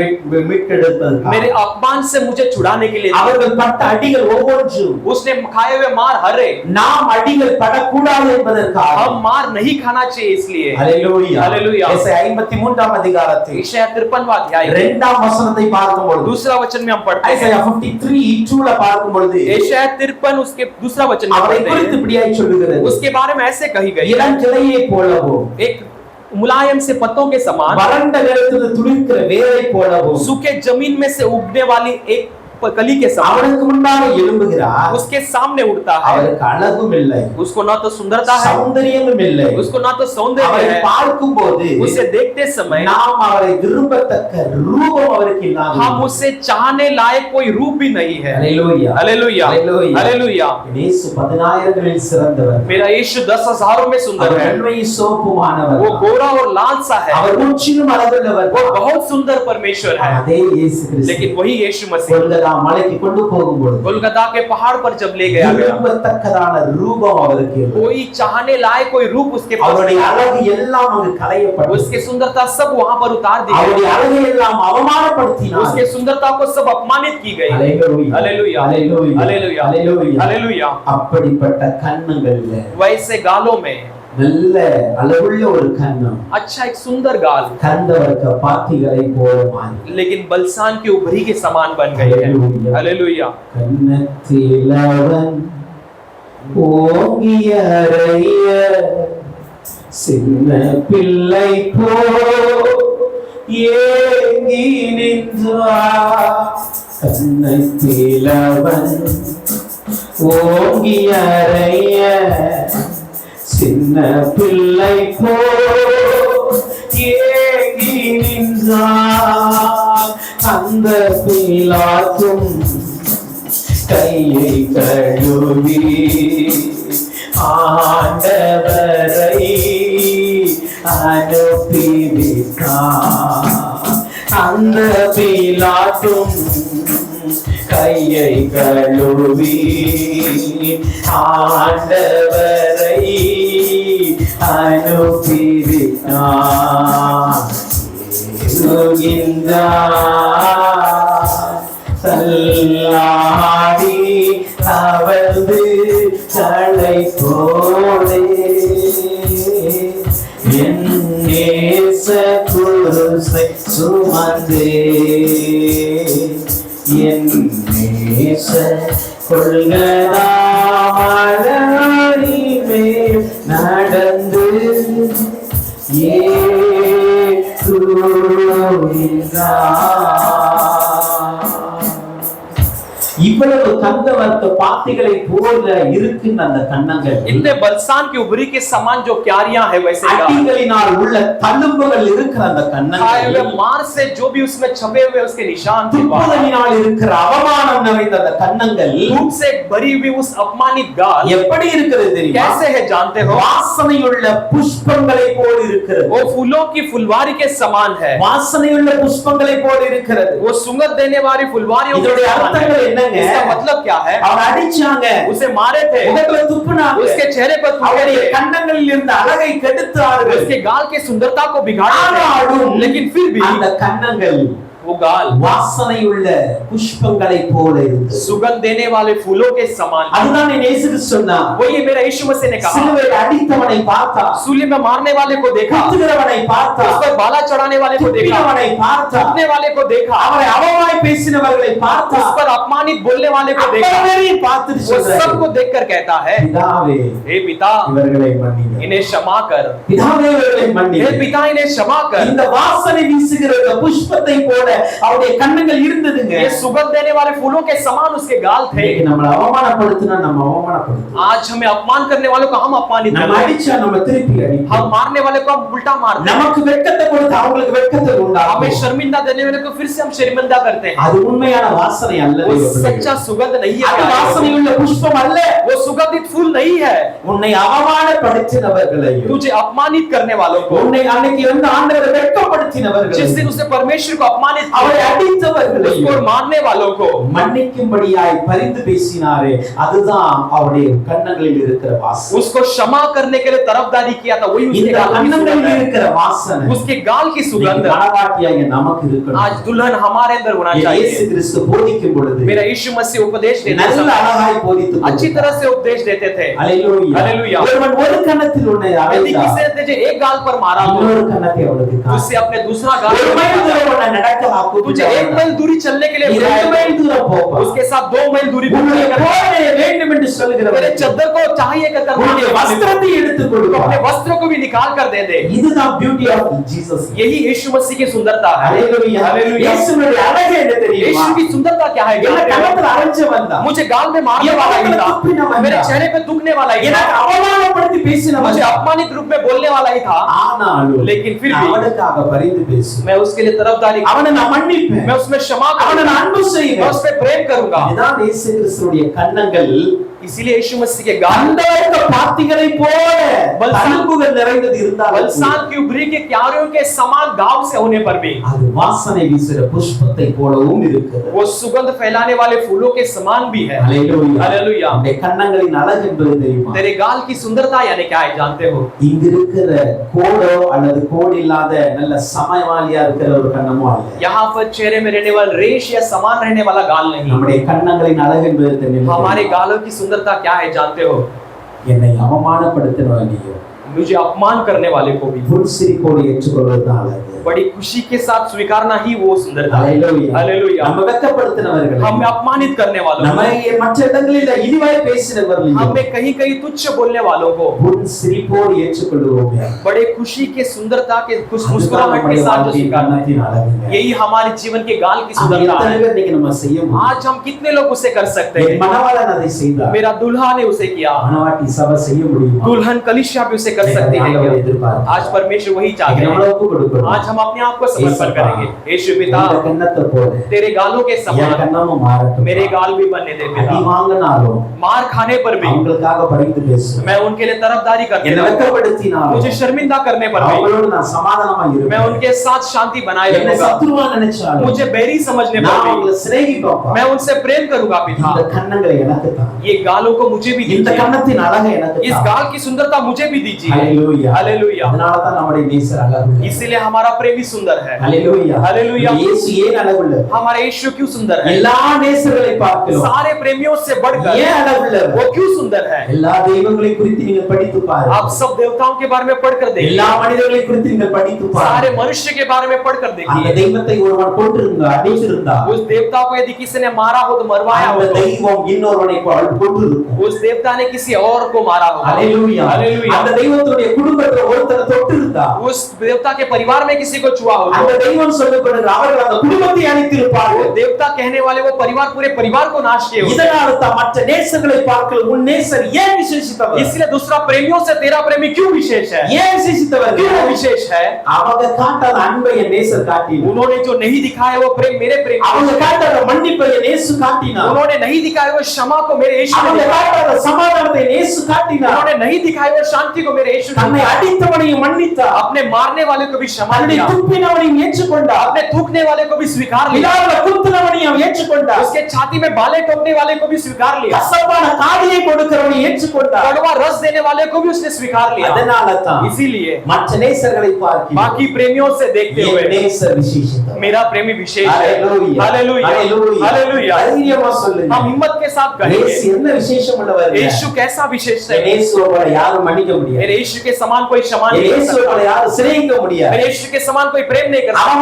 மீட்டெடுப்பதற்காக. मेरे अपमान से मुझे छुड़ाने के लिए। அவர்கள் பட்ட அடிகள் ஒவ்வொன்றும் उसने खाए हुए मार हर एक நாம் அடிகள் படக்கூடாது என்பதற்காக. हम मार नहीं खाना चाहिए इसलिए। ஹalleluya ஹalleluya। எசாயா 53ஆம் அதிகாரத்தில் यशायाह 53वां अध्याय 2ஆம் வசனத்தை பார்க்கும்போது, दूसरा वचन में हम पढ़ते हैं। எசாயா 53:2ல பார்க்கும்போது यशायाह 53 उसके दूसरा वचन में அவரை पढ़ते குறித்து हैं। இப்படியாய் சொல்லுகிறது, उसके बारे में ऐसे कही गई है, இளங்கிளையை போலவும் एक मुलायम से पत्तों के समान, வறண்ட நிலத்திலிருந்து துளிர்க்கிற வேரை போலவும் सूखे जमीन में से उगने वाली एक कली के समान அவனுக்கு முன்னாக எழும்புகிறார். उसके सामने उड़ता है। அவருக்கு அழகும் இல்லை, उसको ना तो सुंदरता है, சௌந்தரியமும் இல்லை. उसको ना तो सौंदर्य அவரை है। பார்க்கும்போது उसे देखते समय நாம் அவரை விரும்பத்தக்க ரூபம் அவருக்கு இல்லாமல். हम उसे चाहने लायक कोई रूप भी नहीं है। ஹalleluya हालेलुया, ஹalleluya हालेलुया। இயேசு 10000களில் சிறந்தவர். मेरा यीशु 10,000 में सुंदर அவர் है। வெண்மை சோப்புமானவர். वो गोरा और लाल सा है। அவர் முற்றிலும் அழகுள்ளவர். वो बहुत सुंदर परमेश्वर है। அதே இயேசு கிறிஸ்து लेकिन वही यीशु मसीह கொல்கதா மலைக்கு கொண்டு போகும்போது गोलगदा के पहाड़ पर जब ले गया गया, விரும்பத்தக்கதான ரூபம் அவருக்கு இல்லை. कोई चाहने लायक कोई रूप उसके पास அவருடைய नहीं। அழகு எல்லாம் அங்கு களையப்பட்டது. उसकी सुंदरता सब वहां पर उतार दी அவருடைய गई। அழகை எல்லாம் அவமானப்படுத்தினார். उसके सुंदरता को सब अपमानित की गई। ஹalleluya हालेलुया, ஹalleluya हालेलुया, ஹalleluya हालेलुया। அப்படிப்பட்ட கன்னங்கள்ல वैसे गालों में நல்ல அளவுள்ள ஒரு கன்னம், अच्छा एक सुंदर गाल, கந்தவர்க்க பாத்திகளை போல மாறி, लेकिन बलसान की उभरी के समान बन गई है। हालेलुया। கன்னத்திலவன் ஓங்கிய அறைய சின்ன பிள்ளை போ ஏங்கி நின்றார். கன்னத்திலவன் ஓங்கிய அறைய சின்ன பிள்ளை போ ஏங்கி நின்றார். அந்த பிலாத்தும் கையை கழுவி ஆண்டவரை அனுப்பிவிட்டார். அந்த பிலாத்தும் கையை கழுவி ஆண்டவரை அனுப்பிவிட்டார். தள்ளாடி தவழ்ந்து தலை போலே என் நேச குருசை சுமந்தே என் நேச கொள்கதாமலரி மேல் நடந்து இவ்வளவு கந்தவர்க்க பாத்திகளை போல இருக்கின்ற அந்த கன்னங்கள், इतने बलसान की उभरी के समान जो क्यारियां है वैसे அடிகளினால் உள்ள தழும்புகள் இருக்கிற அந்த கன்னங்கள், मार से जो भी उसमें छपे हुए उसके निशान थे, துன்பங்களினால் இருக்கிற அவமானம் நிறைந்த அந்த கன்னங்கள், धूप से भरी हुई उस अपमानित गाल எப்படி இருக்கிறது தெரியுமா? कैसे है जानते हो? வாசனையுள்ள புஷ்பங்களை போல இருக்கிறது. वो फूलों की फुलवारी के समान है, வாசனையுள்ள புஷ்பங்களை போல இருக்கிறது. वो सुगंध देने वाली फुलवारियों के இதோட समान அர்த்தங்கள் है। என்னங்க? इसका मतलब क्या है? அவனை அடிச்சாங்க, उसे मारे थे, முகத்துல துப்புனாங்க, उसके चेहरे पर थूके அவருடைய थे, கன்னங்களில் இருந்த அழகை கெடுத்தார்கள். उसके गाल की सुंदरता को बिगाड़ा, ஆனாலும் लेकिन फिर भी அந்த கன்னங்கள் वो गाल வாசனையுள்ள புஷ்பங்களை போல இருந்தது. सुगंध देने वाले फूलों के समान। அதுதான் இயேசு கிறிஸ்து சொன்னார். वो ये मेरा यीशु मसीह ने कहा, சிலுவையில் அடித்தவனை பார்த்தார், सूली में मारने वाले को देखा, குத்துகிறவனை उस பார்த்தார், पर बाला चढ़ाने वाले को देखा, துப்பினவனை பார்த்தார், थूकने वाले को देखा, அவரை அவமாய் பேசினவர்களை उस பார்த்தார், पर अपमानित बोलने वाले को देखा। அவ்வளவையும் பார்த்துட்டு वो சொல்றாரு, सबको देखकर कहता है, பிதாவே हे पिता இவர்களை மன்னிங்க, इन्हें क्षमा कर, பிதாவே இவர்களை மன்னிங்க. हे पिता इन्हें क्षमा कर। இந்த வாசனை வீசுகிற இந்த புஷ்பத்தை போல அவருடைய கன்னங்கள் இருந்ததுங்க. ये सुगंध देने वाले फूलों के समान उसके गाल थे। இன்னைக்கு நம்மள அவமானப்படுத்தினா நம்ம அவமானப்படுத்துறோம், आज हमें अपमान करने वालों को हम अपमानित நம்ம करते हैं, அடிச்சா நம்ம திருப்பி அடிக்கிறோம், हम मारने वाले को हम उल्टा मारते हैं, நமக்கு வெட்கத்தை கொடுத்து அவங்களுக்கு வெட்கத்தை हमें உண்டாக்கும். शर्मिंदा देने वाले को फिर से हम शर्मिंदा करते हैं। அது உண்மையான வாசனை அல்ல. वो सच्चा सुगंध नहीं है, அது வாசனையுள்ள புஷ்பம் அல்ல. वो सुगंधित फूल नहीं है। உன்னை அவமானப்படுத்தினவர்களையும், तुझे अपमानित करने वालों को, உன்னை அன்னைக்கு வந்து ஆண்டவரை जिस வெட்கப்படுத்தினவர்களையும், दिन उसने परमेश्वर को अपमानित அவரை किया, அடித்தவர்களையும் उसको मारने वालों को மன்னிக்கும்படியாய் பரிந்து பேசினாரே, அதுதான் அவருடைய கன்னங்களில் இருக்கிற வாசனை. उसको क्षमा करने के लिए तरफदारी किया था, वही उसके இந்த गाल की கன்னங்களில் सुगंध है, இருக்கிற வாசனை उसके गाल की सुगंध மனவாட்டியாகிய நமக்கு இருக்கணும். आज दुल्हन हमारे अंदर होना இயேசு चाहिए। கிறிஸ்து போதிக்கும் பொழுது मेरा यीशु मसीह उपदेश देते நல்ல समय அழகாய் போதித்து अच्छी तरह से उपदेश देते थे। அல்லேலூயா. அல்லேலூயா. ஒருவன் ஒரு கன்னத்தில் உன்னை यदि அறைந்தால் किसी ने तुझे एक गाल पर मारा तो இன்னொரு கன்னத்தை அவனுக்கு காட்டு. तुझसे अपने दूसरा गाल ஒரு पर மைல் मारा। தூரம் உன்னை நடக்க तुझे एक ஆக்கு. मील दूरी चलने के लिए நீ बुलाया, 2 மைல் தூரம் போப்பா. उसके साथ 2 मील दूरी पर உன்னுடைய चलकर போர்வையை வேண்டும் என்று तेरे சொல்லுகிறவன் चद्दर को चाहिए कर உன்னுடைய வஸ்திரத்தை எடுத்துக் अपने கொடுப்பான். वस्त्रों को भी निकाल कर दे दे। இதுதான் பியூட்டி ஆஃப் ஜீசஸ். यही यीशु मसीह की सुंदरता है। அல்லேலூயா. हालेलुया। இயேசுவினுடைய அழகு என்ன தெரியுமா? यीशु की सुंदरता क्या है? என்ன கன்னத்தில் அரைஞ்சவன் தான். मुझे गाल में मारने ये वाला ही बात था, में तुपने मेरे वाला। चेहरे पे थूकने वाला ही था, எனக்கு அவமானப்படுத்தி பேசினவன் मुझे தான். अपमानित रूप में बोलने वाला ही था, ஆனாலும் लेकिन फिर भी அவனுக்காக பரிந்து பேசு. मैं उसके लिए तरफदारी, அவனை நான் மன்னிப்பேன், मैं उसमें क्षमा அவனை करूंगा, நான் அன்பு मैं செய்வேன். उस पे प्रेम करूंगा। இதுதான் இயேசு கிறிஸ்துவுடைய கன்னங்கள் इसीलिए यीशु मसीह के गाल கந்தவர்க்க பாத்திகளை போல பல்புகள் நிறைந்தது இருந்தாலும் बलसान की उभरी के क्यारियों के समान गांव से होने पर भी அது வாசனை வீசுகிற புஷ்பத்தை போலவும் இருக்குது. वो सुगंध फैलाने वाले फूलों के समान भी है। அல்லேலூயா. हालेलुया। நம்முடைய கன்னங்களின் அழகு என்பது தெரியுமா? तेरे गाल की सुंदरता यानी क्या है जानते हो? இங்க இருக்கிற கோடோ அல்லது கோடு இல்லாத நல்ல சமவாலியா இருக்கிற ஒரு கன்னமோ அல்ல. यहाँ पर चेहरे में रहने वाला रेश या समान रहने वाला गाल नहीं। நம்முடைய கன்னங்களின் அழகு என்பது தெரியுமா? हमारे गालों की सुंदरता क्या है जानते हो? என்னை அவமானப்படுத்தினவனையோ मुझे अपमान करने वाले को भी புன்சிரிப்போடு ஏற்றுக்கொள்வதுதான் அழகு. बड़ी खुशी के साथ स्वीकारना ही वो सुंदरता है। ஹalleluya. हालेलुया। நம்ம வெட்கப்படுத்தினவர்கள், हमें अपमानित करने वालों को, நம்மை மற்ற இடங்களில் இழிவாய் பேசினவர்கள், हमें कहीं-कहीं तुच्छ बोलने वालों को புன்சிரிப்போடு ஏற்றுக்கொள்வோமே. बड़े खुशी के सुंदरता के मुस्कुराहट के साथ स्वीकारना है। यही हमारे जीवन के गाल की सुंदरता है। आज हम कितने लोग उसे कर सकते हैं? मेरा दुल्हा ने उसे किया, दुल्हन कलीसिया भी उसे कर सकती है क्या? आज परमेश्वर वही चाहते हैं। आज हम अपने आप को समर्पण करेंगे। यीशु पिता, तेरे गालों के समान मेरे गाल भी बनने दे पिता। मार खाने पर भी मैं उनके लिए तरफदारी करता हूं, मुझे शर्मिंदा करने पर भी मैं उनके साथ शांति बनाए रखूंगा, मुझे बैरी समझने पर भी मैं उनसे प्रेम करूंगा पिता। ये गालों को मुझे भी दीजिए, इस गाल की सुंदरता मुझे भी दीजिए। हालेलुया। इसलिए हमारा प्रेमी सुंदर है। हालेलुया। हमारा यीशु क्यों सुंदर है? सारे प्रेमियों से बढ़कर वो क्यों सुंदर है? आप सब देवताओं के बारे में पढ़कर देखिए, सारे मनुष्य के बारे में पढ़कर देखिए। उस देवता को यदि किसी ने मारा हो तो मरवाया हो, उस देवता ने किसी और को मारा हो। हालेलुया। उस देवता के परिवार में किसी को छुआ हो, देवता कहने वाले वो परिवार पूरे परिवार को नाश किए। इसलिए दूसरा प्रेमियों से तेरा प्रेमी क्यों विशेष है? क्यों विशेष है? उन्होंने जो नहीं दिखाया वो प्रेम मेरे प्रेम, उन्होंने नहीं दिखाया वो क्षमा को मेरे यीशु ने दिखाया, उन्होंने नहीं दिखाया वो शांति को मेरे यीशु ने दिखाया। अपने मारने वाले को भी क्षमा किया, अपने थूकने वाले को भी स्वीकार लिया, उसके छाती में बाले टोकने वाले को भी स्वीकार लिया, कड़वा रस देने वाले को भी उसने स्वीकार लिया। इसीलिए बाकी प्रेमियों से देखते हुए मेरा प्रेमी विशेष है। हालेलुया। हालेलुया। हम हिम्मत के साथ कहेंगे यीशु कैसा विशेष है। मेरे यीशु के समान कोई क्षमा नहीं कर सकता, मेरे यीशु के समान कोई प्रेम नहीं कर सकता।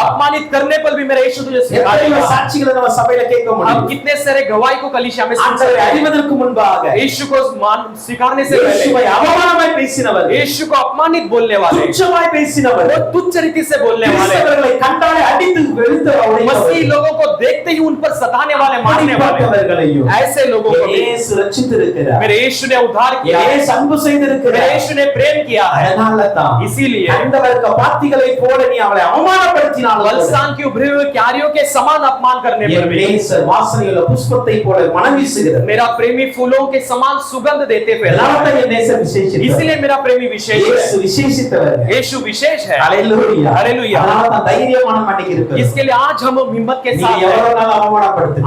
अपमानित करने पर भी मेरा यीशु तुझे स्वीकार करेगा। हम कितने सारे गवाही को कलीसिया में सुन सकते हैं। यीशु को स्वीकारने से पहले यीशु को अपमानित बोलने वाले, वो तुच्छ रीति से बोलने वाले, मसीह लोगों को देखते ही उन पर सताने वाले, मारने वाले, ऐसे लोगों को मेरे यीशु ने उद्धार किया, मेरे यीशु ने प्रेम किया है। इसीलिए बलसान की उभरे हुए क्यारियों के समान अपमान करने पर भी मेरा प्रेमी फूलों के समान सुगंध देते हुए, इसलिए मेरा प्रेमी विशेष है। यीशु विशेष है। हालेलुया। इसके लिए आज हम हिम्मत के साथ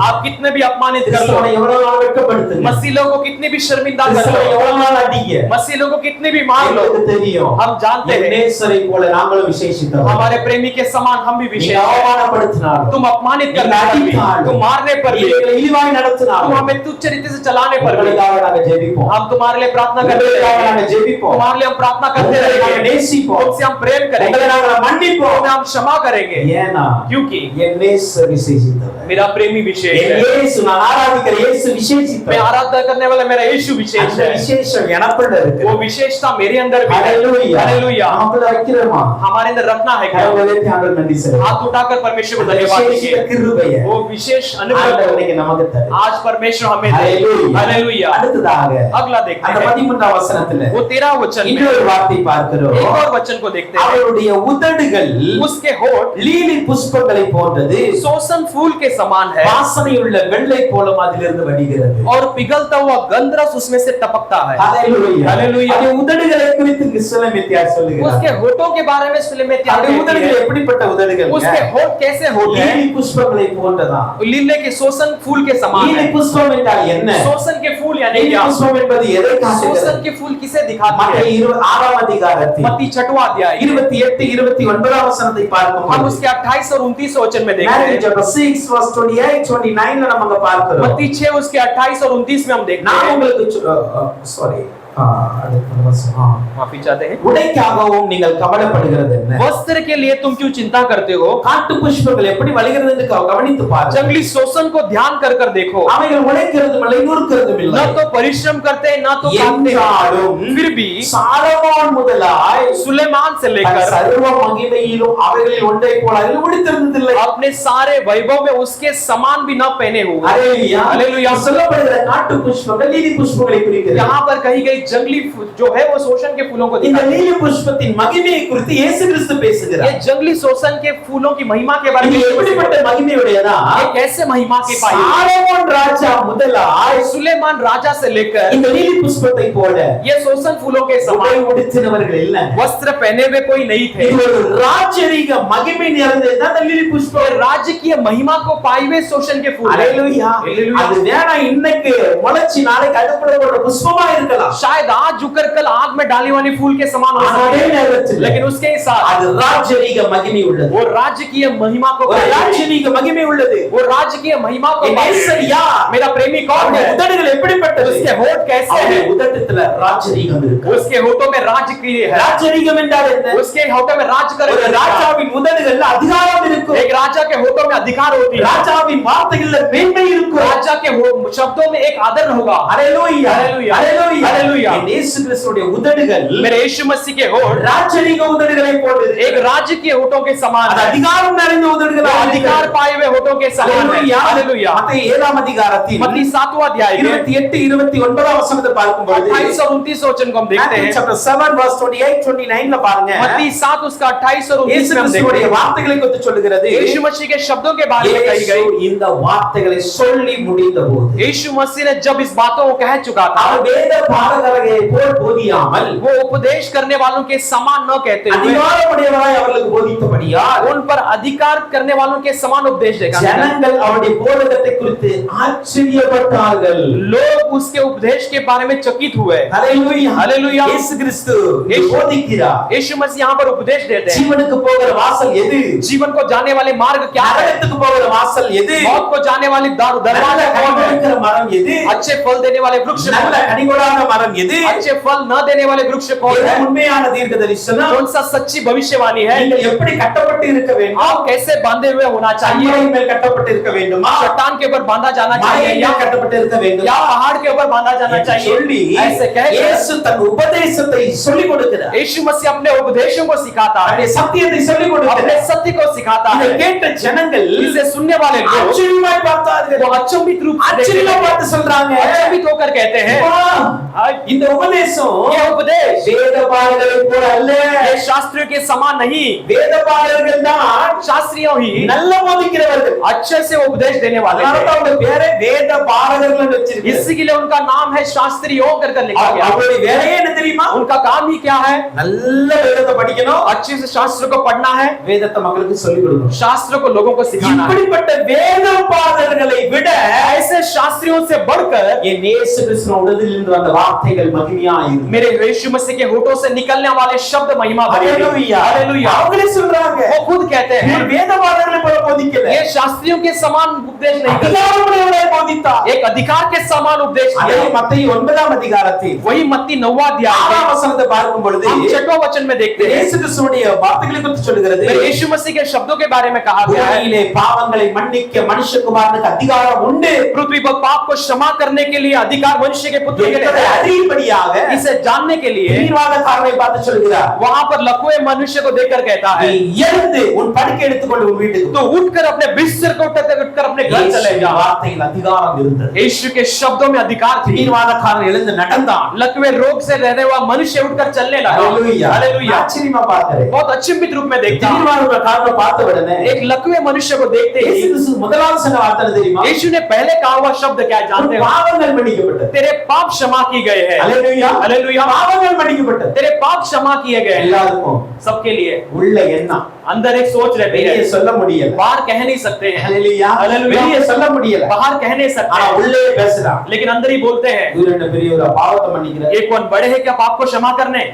आप कितने भी अपमानित कर लो, मसीह लोगों को कितनी भी शर्मिंदा कर लो, मसीह लोगों को कितनी भी मार लो, हम जानते हैं हमारे प्रेमी के समान हम भी विशेष हैं। तुम अपमानित करने पर भी, तुम मारने पर भी, तुम हमें तुच्छ रीति से चलाने पर भी हम तुम्हारे लिए प्रार्थना करते रहेंगे, तुम्हारे लिए हम प्रार्थना करते रहेंगे, तुमसे हम प्रेम करेंगे, तुम्हें हम क्षमा करेंगे, क्योंकि मेरा प्रेमी विशेष है। मैं आराधना करने वाला मेरा यीशु विशेष है, वो विशेषता मेरे अंदर भी है। हालेलुया। हमारे अंदर रखना है क्या? हाथ उठाकर परमेश्वर को धन्यवाद दीजिए, वो विशेष अनुभव आज परमेश्वर हमें दे। हालेलुया। अगला देखते हैं, वो 13 वचन में एक और वचन को देखते हैं। उसके होठ लीली पुष्पங்களை போன்றது, सोसन फूल के समान है, வாசனையுள்ள வெள்ளை போலும் அதிலிருந்து வடிகிறது, और पिघलता हुआ गंधरस उसमें से टपकता है। हालेलुया। हालेलुया। அது உதடுகளை குறித்து சுலெமித்தியா சொல்லுகிறார், उसके होठों के बारे में सुलेमितिया कहती है। உதடுகள் எப்படிப்பட்ட உதடுகள்? उसके होठ कैसे होठ है? लीली पुष्पங்களை போன்றதா, लीले के सोसन फूल के समान है। लीली पुष्पம் என்றால் என்ன? सोसन के फूल यानी क्या? पुष्पம் என்பது எதை காட்டுகிறது? सोसन के फूल किसे दिखाते हैं? मत्ती 6 அதிகாரத்தில், मत्ती 6वां अध्याय 28 29 वचनத்தை பார்க்கும், हम उसके 28 और 29 वचन में देखते हैं। Matthew chapter 6 verse 28 29 ல நம்ம பார்க்கிறோம்। मत्ती 6 उसके 28 और 29 में हम देखते हैं। நான் உங்களுக்கு அதுக்கு வசனம் माफी चाहते हैं। உடைக்காகவும் நீங்கள் கவலைப்படுகிறது என்ன? वस्त्र के लिए तुम क्यों चिंता करते हो? காட்டு புஷ்பங்கள் எப்படி வளர்கிறது என்று கவனித்து பாருங்கள். जंगली शोषण को ध्यान कर कर देखो। அவைகள் உடைக்கிறதும் இல்லை நூற்கிறதும் இல்லை. न तो परिश्रम करते हैं, न तो काटते हैं। फिर भी சாலமோன் முதலாய் सुलेमान से लेकर சர்வ மகிமையிலும் அவைகளில் ஒன்றை போல அதில் உடைத்திருந்ததில்லை. अपने सारे वैभव में उसके समान भी न पहने हुए। Hallelujah hallelujah. சொல்லப்படுகிற காட்டு புஷ்பங்கள் லீலி புஷ்பங்களை குறிக்கிறது. यहाँ पर कही गई जंगली जो है वो शोषण के फूलों को இந்த दिखाता है। லீலி புஷ்பத்தின் மகிமையை குறித்து இயேசு கிறிஸ்து பேசுகிறார். ये जंगली शोषण के फूलों की महिमा के बारे में இது எப்படிப்பட்ட மகிமையுடையதா? ये कैसे महिमा के पाई? சாலமோன் ராஜா முதலாய் सुलेमान राजा से लेकर இந்த லீலி புஷ்பத்தை போல ये शोषण फूलों के உடை समान உடுத்தினவர்கள் இல்லை. वस्त्र पहने हुए कोई नहीं थे। இது ஒரு ராஜரீக மகிமை நிறைந்ததுதான் இந்த லீலி ये புஷ்பம். राजकीय महिमा को पाए हुए शोषण के फूल हैं। அல்லேலூயா. हालेलुया। அது வேணா இன்னைக்கு முளைச்சி நாளைக்கு அடுப்புல போடுற புஷ்பமா இருக்கலாம். शायद आज उकर कल आग में डाली वाली फूल के समान हो सकते हैं, लेकिन उसके साथ அது ராஜரீக மகிமை உள்ளது. वो राजकीय महिमा को ஒரு ராஜரீக மகிமை உள்ளது. वो राजकीय महिमा को என் இயேசையா, मेरा प्रेमी कौन அவருடைய है? உதடுகள் எப்படிப்பட்டது? उसके होठ कैसे அவருடைய हैं? உதட்டத்துல ராஜரீகம் இருக்கு. उसके होठों में राजकीय है। ராஜரீகம் என்றால் என்ன? उसके होठों में राज ஒரு करे। ராஜாவின் உதடுகள்ல அதிகாரம் இருக்கும். एक राजा के होठों में अधिकार होती है। ராஜாவின் வார்த்தைகள்ல மேன்மை இருக்கும். राजा के शब्दों में एक आदर होगा। ஹalleluya हालेलुया। ஹalleluya हालेलुया। என் இயேசு கிறிஸ்துவுடைய உதடுகள் मेरे यीशु मसीह के होठ ராஜரீக உதடுகளை போன்றது. एक राजकीय होठों के समान அது है। அதிகாரம் நிறைந்த உதடுகள். अधिकार पाए हुए होठों के समान है। हालेलुया। மத்தேயு 7 அதிகாரத்தில் मत्ती 7वां अध्याय 28 29 वசனத்தை பார்க்கும்போது 28 और 29 वचन को हम देखते Matthew हैं। chapter 7 verse 28 29 ல பாருங்க. मत्ती 7 उसका 28 और 29 இயேசு में हम देखते கிறிஸ்துவுடைய हैं। வார்த்தைகளை குறித்து சொல்லுகிறது. यीशु मसीह के शब्दों के बारे में कही இயேசு गई। இந்த வார்த்தைகளை சொல்லி முடிந்தபோது यीशु मसीह ने जब इस बातों को कह चुका था, அவர் வேத பாரகரை போல் போதியாமல் वो उपदेश करने वालों के समान न कहते हुए அதிகாரமுடையவராய் அவர்களுக்கு போதித்தபடியால் उन पर अधिकार करने वालों के समान उपदेश देगा। ஜனங்கள் அவருடைய போதகத்தை குறித்து ஆச்சரியப்பட்டார்கள். लोग उसके उपदेश के बारे में चकित हुए। ஹalleluya हालेलुया। இயேசு கிறிஸ்து यीशु- போதிக்கிறார். यीशु मसीह यहाँ पर उपदेश देते हैं। ஜீவனுக்கு போகிற வாசல் எது? जीवन को जाने वाले मार्ग क्या है? நரகத்துக்கு போகிற வாசல் எது? मौत को जाने वाली நல்ல दरवाजा கனி कौन है? கொடுக்கிற மரம் எது? अच्छे फल देने वाले वृक्ष कौन நல்ல है? கனி கொடாத மரம் எது? अच्छे फल न देने वाले वृक्ष कौन எது है? உண்மையான தீர்க்கதரிசனம்? कौन सा सच्ची भविष्यवाणी है? நீங்கள் எப்படி கட்டப்பட்டு இருக்க வேண்டும்? आप कैसे बांधे हुए होना चाहिए? கண்மலையின் மேல் கட்டப்பட்டு இருக்க வேண்டுமா? चट्टान के ऊपर बांधा जाना चाहिए மலையின் या மேல் கட்டப்பட்டு இருக்க வேண்டுமா? या पहाड़ के ऊपर बांधा जाना என்று चाहिए? சொல்லி ऐसे कह இயேசு தன் உபதேசத்தை சொல்லிக் கொடுக்கிறார். यीशु मसीह अपने उपदेशों को सिखाता है, அவருடைய சத்தியத்தை சொல்லிக் अपने கொடுக்கிறார். सत्य को सिखाता இதை है। கேட்ட ஜனங்கள் इसे सुनने वाले लोग ஆச்சரியமாய் பார்த்தார்கள். वो अचंभित रूप से देखते ஆச்சரியமா हैं, பார்த்து சொல்றாங்க, अचंभित होकर कहते हैं, "வா, இந்த உபதேசம் ये उपदेश வேத பாரகரை போல அல்ல. ये शास्त्रियों के समान नहीं। வேத பாரகர்கள் தான் शास्त्रियों ही நல்ல போதிக்கிறவர்கள். अच्छे से उपदेश देने वाले அதனால हैं। தான் அவங்க பேரே வேத பாரகர்கள் வச்சிருக்காங்க. इसी के लिए उनका नाम है शास्त्रियों कर लिखा गया। அவருடைய வேலையே என்ன தெரியுமா? उनका काम ही क्या है? நல்ல வேதத்தை படிக்கணும், अच्छे से शास्त्र को पढ़ना है, வேதத்தை மக்களுக்கு சொல்லிக் கொடுக்கணும். शास्त्र को लोगों को सिखाना है। இப்படிப்பட்ட வேத பாரகர்களை விட ऐसे शास्त्रियों से बढ़कर என் இயேசு கிறிஸ்துவின் உடலிலிருந்து வந்த வார்த்தைகள் மகிமையாயிரு. मेरे यीशु मसीह के होठों से निकलने वाले शब्द महिमा भरे हैं। ஹalleluya. हालेलुया। அவங்களே சொல்றாங்க, वो खुद कहते हैं, இவர் வேத பாரகர்களை போல போதிக்கல, ये शास्त्रियों के समान उपदेश नहीं करते, அதிகாரமுடையவராய் போதித்தார். एक अधिकार के समान उपदेश அதே दिया। மத்தேயு 9 அதிகாரத்தில் वही मत्ती 9वां अध्याय 6 में வசனத்தை பார்க்கும் பொழுது हम 6वें वचन में देखते हैं, இயேசு கிறிஸ்துவுடைய வார்த்தைகளை குறித்து சொல்லுகிறது. मेरे यीशु मसीह के शब्दों के बारे में कहा गया है, பூமியிலே பாவங்களை மன்னிக்க மனுஷகுமாரனுக்கு அதிகாரம் உண்டு. पृथ्वी पर पाप को क्षमा करने के लिए अधिकार मनुष्य के पुत्र के लिए என்பதை है। அறியும்படியாக इसे जानने के लिए தீர்வாதக்காரனை பார்த்து சொல்கிறார், वहां पर लकुए मनुष्य को देखकर कहता நீ है, எழுந்து உன் படுக்கை எடுத்துக்கொண்டு உன் வீட்டுக்கு तो उठकर अपने बिस्तर को उठकर अपने घर चले இயேசுவின் जा। வார்த்தையில் அதிகாரம் இருந்தது. यीशु के शब्दों में अधिकार थी। தீர்வாதக்காரன் எழுந்து நடந்தான். लकवे रोग से रहने वाला मनुष्य उठकर चलने लगा। ஹalleluya. हालेलुया। ஆச்சரியமா பார்க்கிறேன். बहुत अचंभित रूप में देखता हूं। தீர்வாதக்காரனை பார்த்த உடனே एक लकवे मनुष्य को देखते இயேசு ही கிறிஸ்து முதலாவது சொன்ன வார்த்தை என்ன தெரியுமா? यीशु ने पहले कहा हुआ शब्द क्या है जानते உன் हो? பாவங்கள் மன்னிக்கப்பட்டது. तेरे पाप क्षमा किए गए हैं। ஹalleluya. हालेलुया। பாவங்கள் மன்னிக்கப்பட்டது. तेरे पाप क्षमा किए गए हैं। எல்லாருக்கும் सबके लिए உள்ள எண்ணம் अंदर एक सोच रहती है, வெளியே சொல்ல முடியல. बाहर कह नहीं सकते हैं, ஹalleluya. हालेलुया। வெளியே சொல்ல முடியல. बाहर कह नहीं सकते ஆனா हैं, உள்ளே பேசுறான். लेकिन अंदर ही बोलते हैं। இவர் என்ன பெரியவரா பாவத்தை மன்னிக்கிறார்? ये कौन बड़े हैं क्या पाप को क्षमा करने?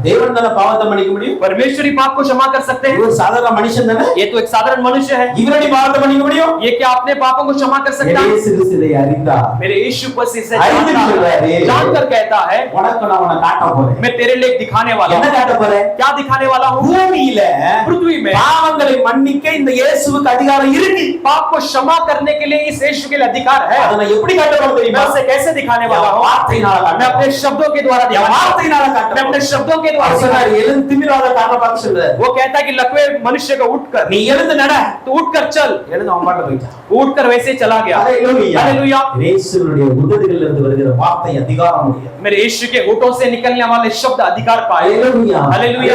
தேவன் தான பாவத்தை மன்னிக்க முடியும். परमेश्वर ही पाप को क्षमा कर सकते हैं। இவர் சாதாரண மனுஷன் தானே? ये तो एक साधारण मनुष्य है, இவரடி பாவத்தை மன்னிக்க முடியும்? ये क्या अपने पापों को क्षमा कर सकता है? இயேசு கிறிஸ்துவை அறிந்தார். मेरे यीशु मसीह से அறிந்து சொல்றாரு, जानकर कहता है, உனக்கு நான் உன்னை காட்ட போறேன். मैं तेरे लिए दिखाने वाला என்ன हूं। காட்ட போறேன்? क्या दिखाने वाला हूं? பூமியில पृथ्वी में பாவங்களை மன்னிக்க இந்த இயேசுவுக்கு அதிகாரம் இருக்கு. पाप को क्षमा करने के लिए इस यीशु के लिए अधिकार है। அதை நான் எப்படி காட்ட போறேன் मैं தெரியுமா? उसे कैसे दिखाने वाला हूं? வார்த்தையினால मैं காட்ட. अपने शब्दों के द्वारा என் दिखाने वाला हूं। வார்த்தையினால காட்ட. मैं अपने शब्दों के द्वारा அவர் दिखाने சொன்னார், எழுந்து திமிராத காரணம் பார்த்து சொல்றாரு. वो कहता है कि लकवे मनुष्य को उठकर, நீ எழுந்து நட. तो उठकर चल। எழுந்து அவன் பாட்டு போயிட்டான். उठकर वैसे ही चला गया। ஹalleluya. हालेलुया। இயேசுவுடைய உதடுகளில் இருந்து வருகிற வார்த்தை அதிகாரம் உடையது. मेरे यीशु के होठों से निकलने वाले शब्द अधिकार पाए। ஹalleluya. हालेलुया।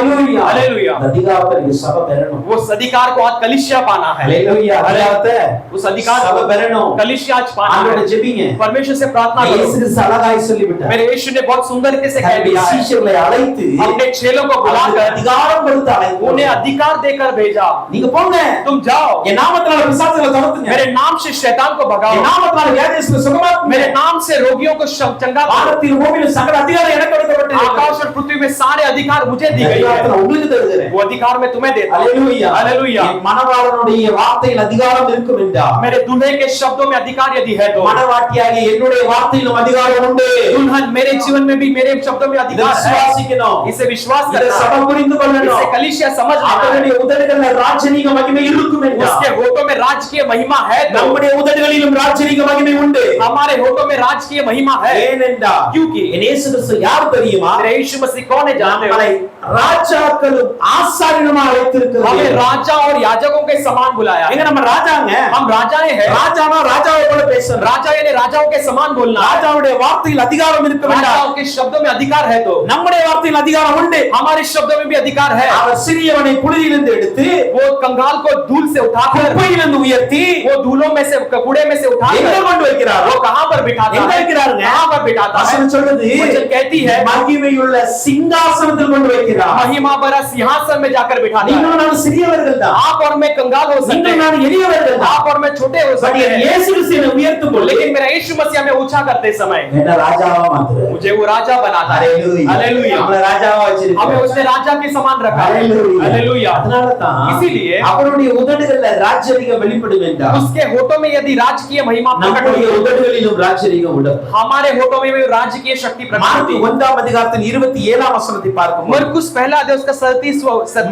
हालेलुया। அதிகாரத்தை நீ சபை பெறணும். वो अधिकार को आज कलीसिया पाना है। ஹalleluya. அதிகாரத்தை उस अधिकार சபை பெறணும். कलीसिया आज पाना ஆண்டவரை है। ஜெபிங்க. परमेश्वर से प्रार्थना இயேசு करो। கிறிஸ்து அழகாய் சொல்லிவிட்டார். मेरे यीशु ने बहुत सुंदर तरीके से कह தன்னுடைய दिया है, சீஷர்களை அழைத்து अपने चेलों को அவர்களுக்கு बुलाकर அதிகாரம் கொடுத்து அழைத்து उन्हें अधिकार देकर भेजा। நீங்க போங்க, तुम जाओ, என் நாமத்தினால பிசாசுகளை துரத்துங்க, मेरे नाम से शैतान को भगाओ, என் நாமத்தினால வியாதியஸ்தரை சுகமாக்குங்க, मेरे नाम से रोगियों को चंगा करो। வானத்தில் பூமியில் சகல அதிகாரம் எனக்கு கொடுக்கப்பட்டிருக்கிறது. आकाश और पृथ्वी में सारे अधिकार मुझे दी गई है। அதிகாரத்தை உங்களுக்கு தருகிறேன். वो अधिकार मैं तुम्हें देता हूं। ஹalleluya. हालेलुया। என் மணவாளனுடைய வார்த்தையில் அதிகாரம் இருக்கும் என்றால் मेरे दूल्हे के शब्दों में अधिकार यदि है तो மணவாட்டியாகிய என்னுடைய வார்த்தையிலும் அதிகாரம் உண்டு. दुल्हन मेरे जीवन में भी मेरे शब्दों में இதை अधिकार है। விசுவாசிக்கணும். इसे विश्वास இதை करना சபை है, புரிந்து கொள்ளணும். इसे कलीसिया समझ लेना है। அவருடைய உதடுகளில் ராஜரீக மகிமை இருக்கும் என்றால் उसके होठों में राजकीय महिमा है तो நம்முடைய உதடுகளிலும் ராஜரீக மகிமை உண்டு. हमारे होठों में राजकीय महिमा है। ஏனென்றால் क्योंकि என் இயேசு கிறிஸ்து யார் தெரியுமா? मेरे यीशु मसीह कौन है जानते हो? நம்மை ராஜாக்களும் ஆசாரியனுமா அழைத்திருக்கிறது. हमें राजा और याजकों के समान बुलाया है। எங்க நம்ம ராஜாங்க? हम राजाएं हैं। ராஜானா ராஜாவை போல பேசணும். राजा यानी राजाओं के समान बोलना। ராஜாவுடைய வார்த்தையில் அதிகாரம் இருக்க வேண்டாம். राजाओं के शब्दों में अधिकार है तो நம்முடைய வார்த்தையில் அதிகாரம் உண்டு. हमारे शब्दों में भी अधिकार है। அவர் சிறியவனை புழுதியிலிருந்து எடுத்து वो कंगाल को धूल से उठाकर குப்பையிலிருந்து उयர்த்தி वो धूलों में से कूड़े में से எங்க उठाकर கொண்டு வைக்கிறார்? वो कहां पर बिठाता எங்க है? வைக்கிறாருங்க? कहां पर बिठाता है? வசனம் சொல்றது वचन कहती है மகிமையுள்ள சிங்காசனத்தில் கொண்டு வைக்கிறார். महिमा भरा सिंहासन में जाकर बिठाता है। நீங்களும் நானும் சிறியவர்கள் தான். आप और मैं कंगाल हो सकते நீங்களும் हैं, நானும் எளியவர்கள் தான். आप और मैं छोटे हो सकते हैं, இயேசு கிறிஸ்துவை உயர்த்தும் பொழுது लेकिन मेरा यीशु मसीह हमें ऊंचा करते समय என்ன ராஜாவா மாத்துறார். मुझे वो राजा बनाता है। ஹalleluya. हालेलुया। நம்மள ராஜாவா வச்சிருக்கார். हमें उसने राजा के समान रखा है। ஹalleluya. हालेलुया। அதனால தான் इसीलिए அவருடைய உதடுகள்ல ராஜரீகம் வெளிப்படும் என்றால் उसके होठों में यदि राजकीय महिमा प्रकट நம்முடைய होती है, உதடுகளிலும் ராஜரீகம் உண்டு. हमारे होठों में भी राजकीय शक्ति प्रकट மார்க்கு होती है। 1 அதிகாரத்தின் 27 வசனத்தை பார்க்கும்போது मरकुस पहला अध्याय उसका 27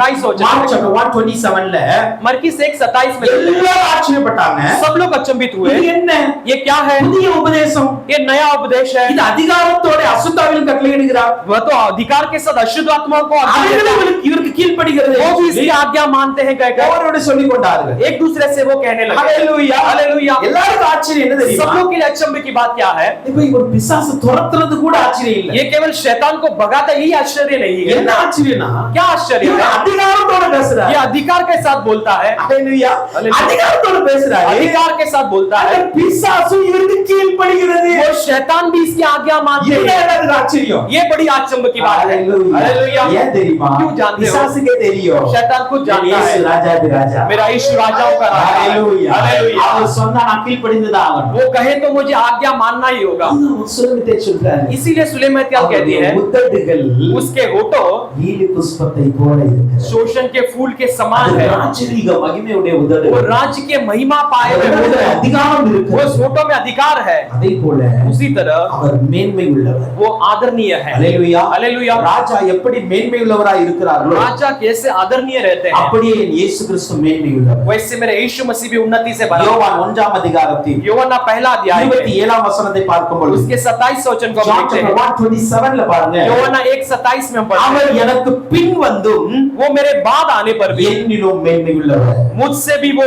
மார்க் वचन, chapter 1:27ல मरकुस 1:27 में लिखते हैं, எல்லாரும் ஆச்சரியப்பட்டாங்க. सब लोग अचंभित இது हुए, என்ன? ये क्या है? புதிய உபதேசம். ये नया उपदेश है। இது அதிகாரத்தோட அசுத்தாவிலும் கட்டளையிடுகிறார். वह तो अधिकार के साथ अशुद्ध आत्माओं को आज्ञा देता है। அவர்களும் இவருக்கு கீழ்ப்படிகிறது. वो भी इसकी आज्ञा मानते हैं कहकर அவரோடு சொல்லிக் கொண்டார்கள். एक दूसरे से वो कहने लगे। ஹalleluya. हालेलुया। எல்லாருக்கும் ஆச்சரியம் என்ன सब தெரியுமா? लोग के लिए अचंभे की बात क्या है? இப்போ ஒரு பிசாசு துரத்துறது கூட ஆச்சரியம் இல்ல. ये केवल शैतान को भगाता ही आश्चर्य नहीं है। என்ன ஆச்சரியம்னா क्या आश्चर्य இவர் है? அதிகாரத்தோட பேசுறாரு. ये अधिकार के साथ बोलता है। ஹalleluya. ஹalleluya. அதிகாரத்தோட பேசுறாரு. अधिकार के साथ बोलता है। அந்த பிசாசு இவருக்கு கீழ்ப்படிகிறது. वो शैतान भी इसकी आज्ञा मानते இது हैं। என்னது ஆச்சரியம்? ये बड़ी आश्चर्य की बात है। हालेलुया। ஏன் தெரியுமா? क्यों जानते हो? பிசாசுக்கே தெரியும். शैतान खुद जानता இயேசு है ராஜாதி ராஜா. मेरा यीशु राजाओं का राजा है। ஹalleluya. हालेलुया। அவர் சொன்னா நான் கீழ்ப்படிந்துதான் ஆகணும். वो कहे तो मुझे आज्ञा मानना ही होगा। சுலமித்தே சொல்றாரு. इसीलिए सुलेमतियाल कहती है உதடுகள் उसके होठों ஈலி புஷ்பத்தை போல இருக்கிறது. शोषण के फूल के समान है। ராஜரீக மகிமையுடைய वो உதடுகள். राज्य के महिमा पाए हुए அவருடைய होठों, அதிகாரம் वो இருக்கிறது. होठों में अधिकार है। அதே போல उसी तरह அவர் மேன்மை உள்ளவர். वो आदरणीय है। ஹalleluya. हालेलुया। ராஜா எப்படி மேன்மை உள்ளவராய் இருக்கிறாரோ राजा कैसे आदरणीय रहते हैं, அப்படியே என் இயேசு கிறிஸ்து மேன்மை உள்ளவர். वैसे मेरे यीशु मसीह भी उन्नति से भरा है। யோவான் 1 அதிகாரத்தில் யோவாना पहला अध्याय में 27 वचனத்தை பார்க்கும்போது उसके 27 वचन को हम John देखते chapter हैं। 1:27ல பாருங்க. யோவாना 1:27 में हम पढ़ते அவர் हैं, எனக்கு பின் வந்தும் वो मेरे बाद आने पर भी என்னிலும் மேன்மை உள்ளவர். मुझसे भी वो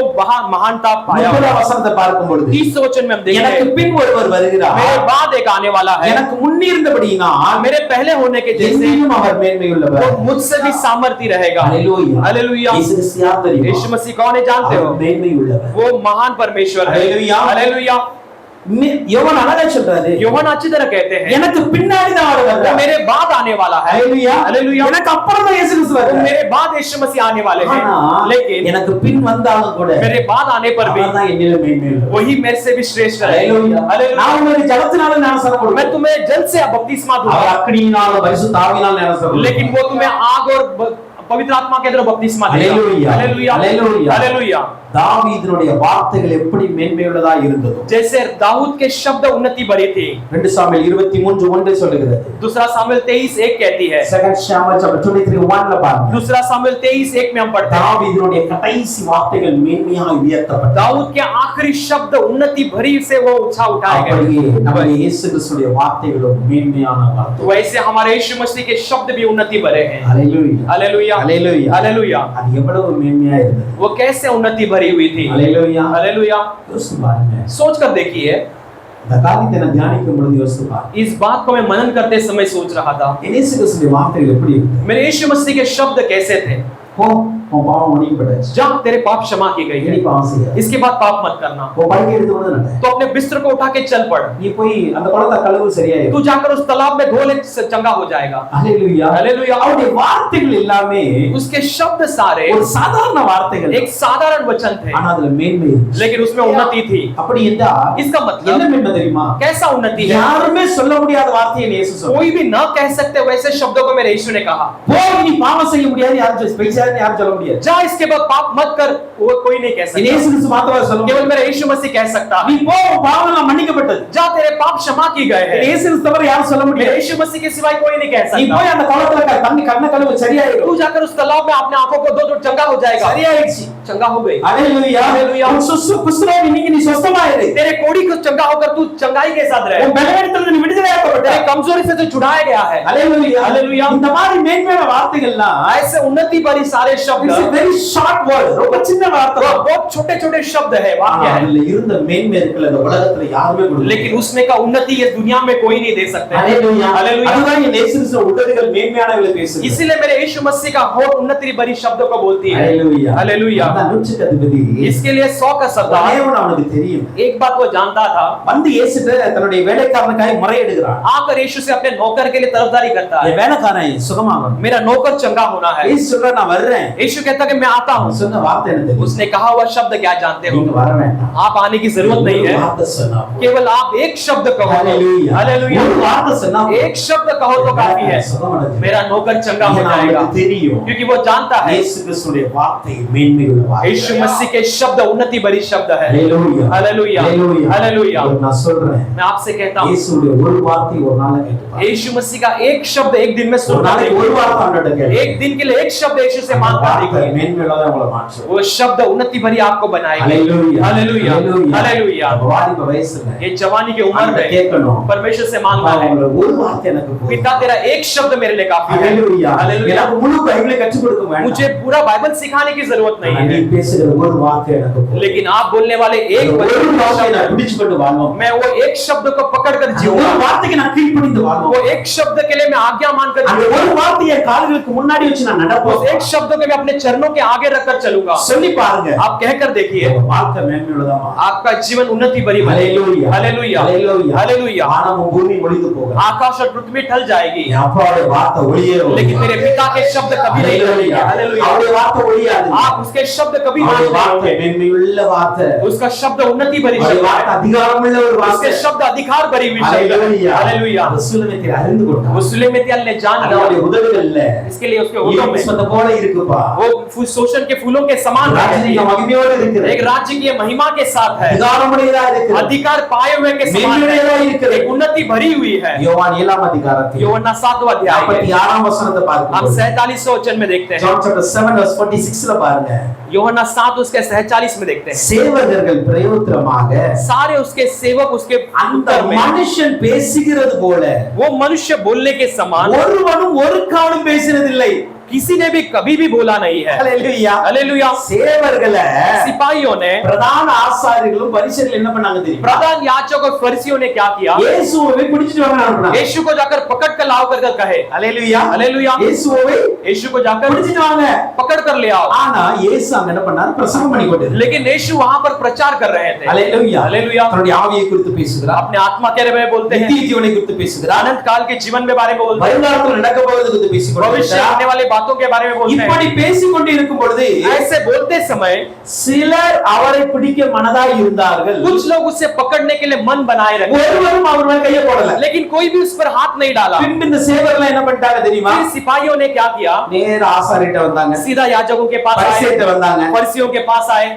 महानता पाया। 30 वचனத்தை பார்க்கும்போது 30 वचन में हम देखते எனக்கு हैं, பின் ஒருவர் வருகிறார். मेरे बाद एक आने वाला है, எனக்கு முன்னிருந்தபடியினால் मेरे पहले होने के जैसे என்னிலும் அவர் மேன்மை वो உள்ளவர். मुझसे भी सामर्थ्य रहेगा। ஹalleluya. हालेलुया। இயேசு கிறிஸ்து யார் தெரியுமா? यीशु मसीह कौन है जानते हो? அவர் மேன்மை உள்ளவர். वो महान परमेश्वर है। हालेलुया। हालेलुया। யோவான் அழகா சொல்றாரு, யோவாन अच्छी तरह कहते हैं எனக்கு பின்னாடி தான் அவர் वो வந்தார், मेरे बाद आने वाला है, ஹalleluya, हालेलुया, எனக்கு அப்புறம் தான் இயேசு கிறிஸ்து वो வந்தார். मेरे बाद यीशु मसीह आने वाले हैं, ஆனா लेकिन எனக்கு பின் வந்தாலும் கூட मेरे बाद आने पर भी அவர் தான் என்னில மேன்மையுள்ளவர். वही मेरे से भी श्रेष्ठ है, ஹalleluya. हालेलुया। நான் உங்களுக்கு ஜலத்தினால ஞானஸ்நானம் मैं கொடுப்பேன், तुम्हें जल से बपतिस्मा அவர் दूंगा, அக்கினியினால பரிசுத்த ஆவியினால ஞானஸ்நானம் கொடுப்பார். लेकिन वो तुम्हें आग और पवित्र आत्मा के द्वारा बपतिस्मा देगा, हालेलुया, हालेलुया, हालेलुया, हालेलुया। தாவீதினுடைய வார்த்தைகள் எப்படி மேன்மையுள்ளதா இருந்ததோ, जैसे दाऊद के शब्द उन्नति भरी थी, 2 சாமுவேல் 23:1 சொல்லுகிறது. दूसरा सामुएल 23:1 कहती है, 2 சாமுவேல் chapter 23:1 பாருங்க, दूसरा सामुएल 23:1 में हम पढ़ते हैं, தாவீதினுடைய கடைசி வார்த்தைகள் மேன்மையாக உயர்த்தப்பட்டது. दाऊद के आखिरी शब्द उन्नति भरी से वो ऊंचा उठाए गए। அப்படியே நம்முடைய இயேசு கிறிஸ்துடைய வார்த்தைகளும் மேன்மையான வார்த்தை. वैसे हमारे यीशु मसीह के शब्द भी उन्नति भरे हैं, ஹalleluya, हालेलुया, ஹalleluya, हालेलुया। அது எவ்வளவு மேன்மையா இருந்தது. वो कैसे उन्नति भरी हुई थी, ஹalleluya, हालेलुया। யோசிச்சு பாருங்க. सोच कर देखिए, இந்த காரியத்தை நான் தியானிக்கும் பொழுது யோசிச்சு பாருங்க, इस बात को मैं मनन करते समय सोच रहा था, இயேசு கிறிஸ்துடைய வார்த்தைகள் எப்படி இருந்தது. मेरे यीशु मसीह के शब्द कैसे थे, உன் பாவம் மன்னிக்கப்பட்டாச்சு, जा तेरे पाप क्षमा की गई இனி है, பாவம் செய்யாத, इसके बाद पाप मत करना, உன் படுக்கை எடுத்து வந்து நட, तो अपने बिस्तर को उठा के चल पड़, நீ போய் அந்த குளத்தை கழுவு சரியாயிடும். तू जाकर उस तालाब में धो ले, चंगा हो जाएगा, ஹalleluya, हालेलुया। அவருடைய வார்த்தைகள் எல்லாமே उसके शब्द सारे ஒரு சாதாரண வார்த்தைகள், एक साधारण वचन थे, ஆனா அதுல மேன்மை இருந்துச்சு. लेकिन उसमें उन्नति थी। அப்படி என்றா इसका என்ன मतलब மேன்மை தெரியுமா? कैसा उन्नति है, யாருமே சொல்ல முடியாத வார்த்தையை இயேசு சொன்னார். कोई भी ना कह सकते वैसे शब्दों को मेरे यीशु ने कहा, போய் நீ பாவம் செய்ய முடியாது, யாரும் யாரும் சொல்ல முடியாது. जा इसके बाद पाप मत कर, वो कोई नहीं कह இயேசு सकता, கிறிஸ்து மாத்திரம் சொல்ல केवल முடியும். मेरा यीशु मसीह कह सकता நீ है, போ, உன் பாவம் எல்லாம் மன்னிக்கப்பட்டது. जा तेरे पाप क्षमा की गए हैं, இயேசு கிறிஸ்து தவிர யாரும் சொல்ல मेरे முடியாது. यीशु मसीह के सिवाय कोई नहीं कह நீ सकता, போய் அந்த குளத்துல தண்ணி கண்ண கழுவு சரியாயிடும். तू जाकर उस तालाब में अपने आंखों को धो तो चंगा हो जाएगा, சரியாயிடுச்சு. चंगा हो गई, ஹalleluya, ஹalleluya। உன் குஷ்டரோகி நீங்க நீ சுத்தமாயிரு. तेरे कोढ़ी को चंगा होकर तू चंगाई के साथ रहे, உன் பலவீனத்திலிருந்து நீ விடுதலையாக்கப்பட்ட. तेरे कमजोरी से तो छुड़ाया गया है, ஹalleluya, ஹalleluya। இந்த மாதிரி மேன்மையான வார்த்தைகள்லாம் ऐसे उन्नति भरी सारे शब्द, it's a very short word, ரொம்ப சின்ன வார்த்தை. वो बहुत छोटे छोटे शब्द है, वाक्य है, அதுல இருந்த மேன்மை இருக்குல்ல, இந்த உலகத்துல யாருமே கொடுக்கல. लेकिन उसमें का उन्नति ये दुनिया में कोई नहीं दे सकते, ஹalleluya, हालेलुया। அதுதான் என் இயேசு கிறிஸ்து உதடுகள் மேன்மையானவங்களை பேசுது. इसीलिए मेरे यीशु मसीह का होठ उन्नति भरी शब्दों को बोलती है, ஹalleluya, हालेलुया। அந்த நூற்றுக்கு அதிபதி इसके लिए 100 का सरदार தேவன் அவனுக்கு தெரியும். एक बात वो जानता था, வந்து இயேசுட்ட தன்னுடைய வேலைக்காரனுக்காக முறையிடுகிறான். आकर यीशु से अपने नौकर के लिए तरफदारी करता है, என் வேலைக்காரன் சுகமாகணும். मेरा नौकर चंगा होना है, இயேசு சொல்ற நான் வர்றேன். यीशु कहता कि मैं आता हूँ, சொன்ன வார்த்தை என்ன தெரியும்? उसने कहा हुआ शब्द क्या जानते நீங்க हो, வர வேண்டாம். आप आने की जरूरत नहीं है, வார்த்தை சொன்னா போதும். केवल आप एक शब्द कहो, ஹalleluya, हालेलुया, ஒரு வார்த்தை சொன்னா போதும். एक शब्द कहो तो काफी है, சுகமடைஞ்சிடும். मेरा नौकर चंगा हो ஏன்னா जाएगा, அவனுக்கு தெரியும் क्योंकि वो जानता है இயேசு கிறிஸ்துடைய வார்த்தை மேன்மையுள்ள வார்த்தை. यीशु मसीह के शब्द उन्नति भरी शब्द है, ஹalleluya, हालेलुया, हालेलुया। நான் சொல்றேன், मैं आपसे कहता हूँ இயேசுடைய ஒரு வார்த்தை ஒரு நாள்ல கேட்டு பாருங்க. यीशु मसीह का एक शब्द एक दिन में ஒரு सुनना நாளைக்கு ஒரு வார்த்தை அவன்கிட்ட கேளு. एक दिन के लिए एक शब्द यीशु से அந்த मांगना வார்த்தை देखिए, மேன்மையுள்ளதா உங்களை மாற்றும். वो शब्द उन्नति भरी आपको बनाएगी, ஹalleluya, हालेलुया, हालेलुया। நம்ம வாலிப வயசுல ये जवानी की उम्र அவன்கிட்ட में கேட்கணும், परमेश्वर से मांगना है, அவங்கள ஒரு வார்த்தை எனக்கு போதும். पिता तेरा एक शब्द मेरे लिए काफी है, ஹalleluya, हालेलुया। எனக்கு முழு பைபிளை கற்றுக் கொடுக்க வேண்டாம். मुझे पूरा बाइबल सिखाने की जरूरत नहीं ஆனா நீ है, பேசுகிற ஒரு வார்த்தை எனக்கு போதும். लेकिन आप बोलने वाले एक ஒரு वचन வார்த்தையை शब्द, நான் பிடிச்சு கொண்டு வாழ்வோம். मैं वो एक शब्द को पकड़ कर அந்த ஒரு जीऊंगा, வார்த்தைக்கு நான் கீழ்ப்படிந்து வாழ்வோம். वो एक शब्द के लिए मैं आज्ञा मानकर அந்த जीऊंगा, ஒரு வார்த்தையை கால்களுக்கு முன்னாடி வச்சு நான் उस நடப்போம். एक शब्द को मैं अपने चरणों के आगे रखकर चलूंगा, சொல்லி பாருங்க, आप कहकर देखिए உங்க வாழ்க்கை மேன்மையுள்ளதாமா. आपका जीवन उन्नति भरी बनेगी, ஹalleluya, हालेलुया, ஹalleluya, हालेलुया। வானமும் பூமியும் ஒழிந்து போகும். आकाश और पृथ्वी टल जाएगी, என் அப்பாவுடைய வார்த்தை ஒளியேறும். लेकिन मेरे पिता के शब्द कभी नहीं टलेंगे, ஹalleluya, हालेलुया। அவருடைய வார்த்தை ஒளியாது. आप उसके शब्द कभी அவருடைய नाश नहीं வார்த்தை होंगे, மேன்மையுள்ள வார்த்தை. उसका शब्द उन्नति भरी அவருடைய शब्द வார்த்தை है, அதிகாரமுள்ள ஒரு उसके வார்த்தை. शब्द अधिकार भरी हुई शब्द है, ஹalleluya, हालेलुया। அந்த சுலமத்தை அறிந்து கொண்டார். वो सुलेमेतियल ने जान लिया, அவருடைய உதடுகள்ல इसके लिए उसके होठों में ஈஸ்வத போல இருக்குப்பா. वो शोषण के फूलों के समान रहती ராஜ்யத்தின் है, மகிமையோடு இருக்குது. एक राज्य की महिमा के साथ है, அதிகாரமுடையதா இருக்குது. अधिकार पाए हुए के समान மேன்மையுடையதா है, இருக்குது. एक उन्नति भरी हुई है। யோவான் 7 அதிகாரத்தில் யோவான் 7वां अध्याय में 46 வசனத்தை हम பார்க்கிறோம். 47 वचन में देखते हैं, John chapter 7 verse 46ல பாருங்க. यूहन्ना 7 उसके 47 में देखते हैं, சேவகர்கள் பிரயோத்திரமாக सारे उसके सेवक उसके அந்த उत्तर में மனுஷன் பேசுகிறது போல वो मनुष्य बोलने के समान ஒருவனும் ஒரு காலம் பேசினதில்லை. किसी ने भी कभी भी बोला नहीं है। ஹalleluya हालेलुया। சேவர்களை सिपाहियों ने, பிரதான ஆசாரியர்களும் பரிசேயர்களும் என்ன பண்ணாங்க தெரியுமா? प्रधान याजक और फरीसियों ने क्या किया? இயேசுவை பிடிச்சிட்டு வாங்க அனுப்புனாங்க। यीशु को जाकर पकड़ कर लाओ कर कहे। ஹalleluya हालेलुया। இயேசுவை यीशु को जाकर பிடிச்சிட்டு வாங்க पकड़ कर ले आओ। ஆனா இயேசு அங்க என்ன பண்ணாரு? பிரசங்கம் பண்ணி கொண்டிருந்தார்। लेकिन यीशु वहां पर प्रचार कर रहे थे। ஹalleluya हालेलुया। தன்னுடைய ஆவியை குறித்து பேசுகிறார், अपने आत्मा के बारे में बोलते हैं, நித்திய ஜீவனை குறித்து பேசுகிறார், अनंत काल के जीवन के बारे में बोलते हैं, வருங்காலத்தில் நடக்க போவது குறித்து பேசிக் भविष्य கொண்டிருக்கிறார்। आने वाली बातों के बारे में बोलते हैं। இப்படி பேசிக் கொண்டிருக்கும் பொழுது ऐसे बोलते समय சிலர் அவரை பிடிக்க மனதாய் இருந்தார்கள்। कुछ लोग उसे पकड़ने के लिए मन बनाए रखे, ஒருவரும் அவர் மேல் கையை போடல। लेकिन कोई भी उस पर हाथ नहीं डाला। பின்பு இந்த சேவகர்கள் என்ன பண்ணிட்டாங்க தெரியுமா? फिर सिपाहियों ने क्या किया? நேரா ஆசாரியட்ட வந்தாங்க, सीधा याजकों के पास आए, பரிசேயர்ட்ட வந்தாங்க, फरीसियों के पास आए,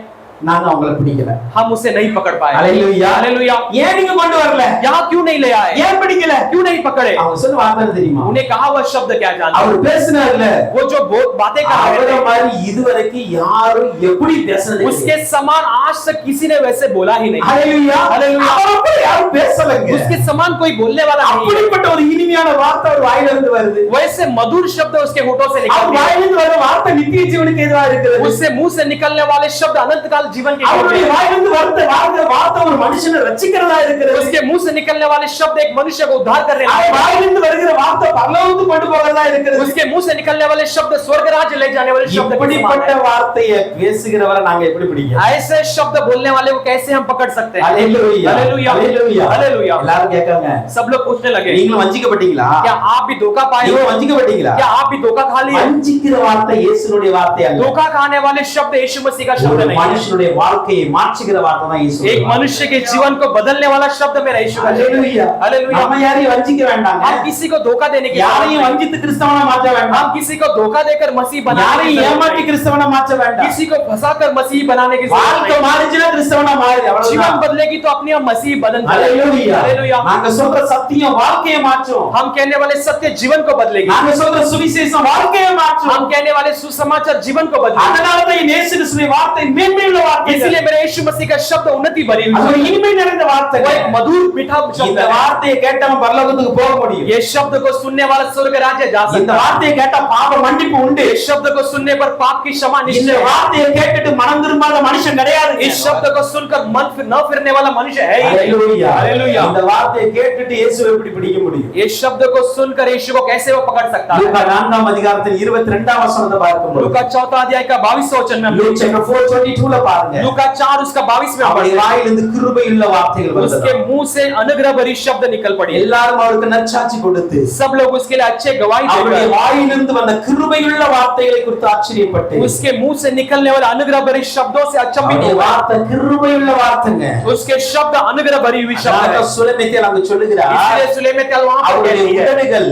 நாங்க அவங்களை பிடிக்கல। हम उसे नहीं पकड़ पाए। Hallelujah hallelujah. ஏன் நீங்க கொண்டு வரல? यहाँ क्यों नहीं ले आए? ஏன் பிடிக்கல? क्यों नहीं पकड़े? அவங்க சொன்ன வார்த்தை தெரியுமா? उन्हें कहा वह शब्द क्या जानते? அவர் பேசினார்ல, वो जो बातें कर रहे அவர थे, மாதிரி இதுவரைக்கும் யாரும் எப்படி பேசனது? उसके समान आज तक किसी ने वैसे बोला ही नहीं। ஹalleluya हालेलुया। அவர் அப்படி யாரும் பேசலங்க। उसके समान कोई बोलने वाला नहीं है। அப்படிப்பட்ட ஒரு இனிமையான வார்த்தை அவர் வாயில இருந்து வருது। वैसे मधुर शब्द उसके होठों से அவர் निकलते வாயில हैं। இருந்து வர வார்த்தை நித்திய ஜீவனுக்கு எதிராக இருக்கிறது। उससे मुंह से निकलने वाले शब्द अनंत काल जीवन के அவருடைய होते हैं। வாயில இருந்து வார்த்தை ஒரு மனுஷனை ரட்சிக்கிறதா இருக்கிறது। उसके मुंह से निकलने वाले शब्द एक मनुष्य को उद्धार करने அவர் वाले हैं। வாயில இருந்து வருகிற வார்த்தை பரலோகத்துக்கு கொண்டு போறதா இருக்கிறது। उसके मुंह से निकलने वाले शब्द स्वर्ग राज्य ले जाने वाले शब्द के समान இப்படிப்பட்ட हैं। வார்த்தையை பேசுகிறவரை நாங்க எப்படி பிடிக்க? ऐसे शब्द बोलने वाले को कैसे हम पकड़ सकते हैं? ஹalleluya हालेलुया। ஹalleluya हालेलुया। எல்லாரும் கேட்காங்க, सब लोग पूछने लगे, நீங்களும் வஞ்சிக்கப்பட்டீங்களா? क्या आप भी धोखा पाए हो? நீங்களும் வஞ்சிக்கப்பட்டீங்களா? क्या आप भी धोखा खा लिए? வஞ்சிக்கிற வார்த்தை இயேசுனுடைய வார்த்தை அல்ல। धोखा खाने वाले शब्द यीशु मसीह का ஒரு शब्द नहीं है। மனுஷனுடைய வாழ்க்கையை மாற்றுகிற வார்த்தை தான் இயேசு। एक मनुष्य के जीवन को बदलने वाला शब्द मेरा यीशु का शब्द है। ஹalleluya हालेलुया। நம்ம யாரையும் வஞ்சிக்க வேண்டாங்க। हम किसी को धोखा देने की யாரையும் வஞ்சித்து கிறிஸ்தவனா மாற்ற வேண்டாம்। हम किसी को धोखा देकर मसीह बनाने யாரையும் की ஏமாற்றி கிறிஸ்தவனா மாற்ற வேண்டாம்। किसी को फंसाकर मसीह बनाने की जरूरत வாழ்க்கை नहीं। மாறிச்சுனா கிறிஸ்தவனா மாறு जीवन அவ்வளவுதான்। बदलेगी तो अपने आप मसीह बदल ஹalleluya हालेलुया। நாங்க சொல்ற சத்தியம் வாழ்க்கையை மாற்றும்। हम कहने वाले सत्य जीवन को बदलेगी। நாங்க சொல்ற சுவிசேஷம் வாழ்க்கையை மாற்றும்। हम कहने वाले सुसमाचार जीवन को बदलेगी। அதனால தான் இயேசு கிறிஸ்துவின் வார்த்தை மேன்மையுள்ள வார்த்தை। इसलिए मेरे यीशु मसीह का शब्द उन्नति भरी हुई அது है। ஒரு இனிமை நிறைந்த வார்த்தை। वो एक मधुर मीठा शब्द இந்த है। வார்த்தையை கேட்டவன் பரலோகத்துக்கு போக முடியும்। ये शब्द को सुनने वाला स्वर्ग राज्य जा இந்த सकता है। வார்த்தையை கேட்டா பாவ மன்னிப்பு உண்டு। इस शब्द को सुनने पर पाप की क्षमा இந்த निश्चय है। வார்த்தையை கேட்டுட்டு மனம் திரும்பாத மனுஷன் கிடையாது। इस शब्द को सुनकर मन न फिरने वाला मनुष्य है ही नहीं। ஹalleluya हालेलुया। இந்த வார்த்தையை கேட்டுட்டு இயேசுவை எப்படி பிடிக்க முடியும்? ये शब्द को सुनकर यीशु को कैसे वो पकड़ सकता है? லூக்கா 4ஆம் அதிகாரத்தில் 22ஆம் வசனத்தை பார்க்கும்போது लूका 4 अध्याय का 22 वचन में லூக் சாப்டர் 4:22ல பாருங்க। लूका 4 उसका 22 में அவருடைய வாயிலிருந்து கிருபையுள்ள வார்த்தைகள் வந்தது। उसके मुंह से अनुग्रह भरी शब्द निकल पड़ी। எல்லாரும் அவருக்கு நற்சாட்சி கொடுத்து सब लोग उसके लिए अच्छे गवाही அவருடைய देकर வாயிலிருந்து வந்த கிருபையுள்ள வார்த்தைகளை குறித்து ஆச்சரியப்பட்டு उसके मुंह से निकलने वाले अनुग्रह भरे शब्दों से अचंभित அவருடைய हुए। வார்த்தை கிருபையுள்ள வார்த்தைங்க। उसके शब्द अनुग्रह भरी हुई शब्द है। அதான் சுலெமித்தேல் அங்க சொல்லுகிறார், इसलिए सुलेमितेल वहां पर அவருடைய कहती है, உதடுகள்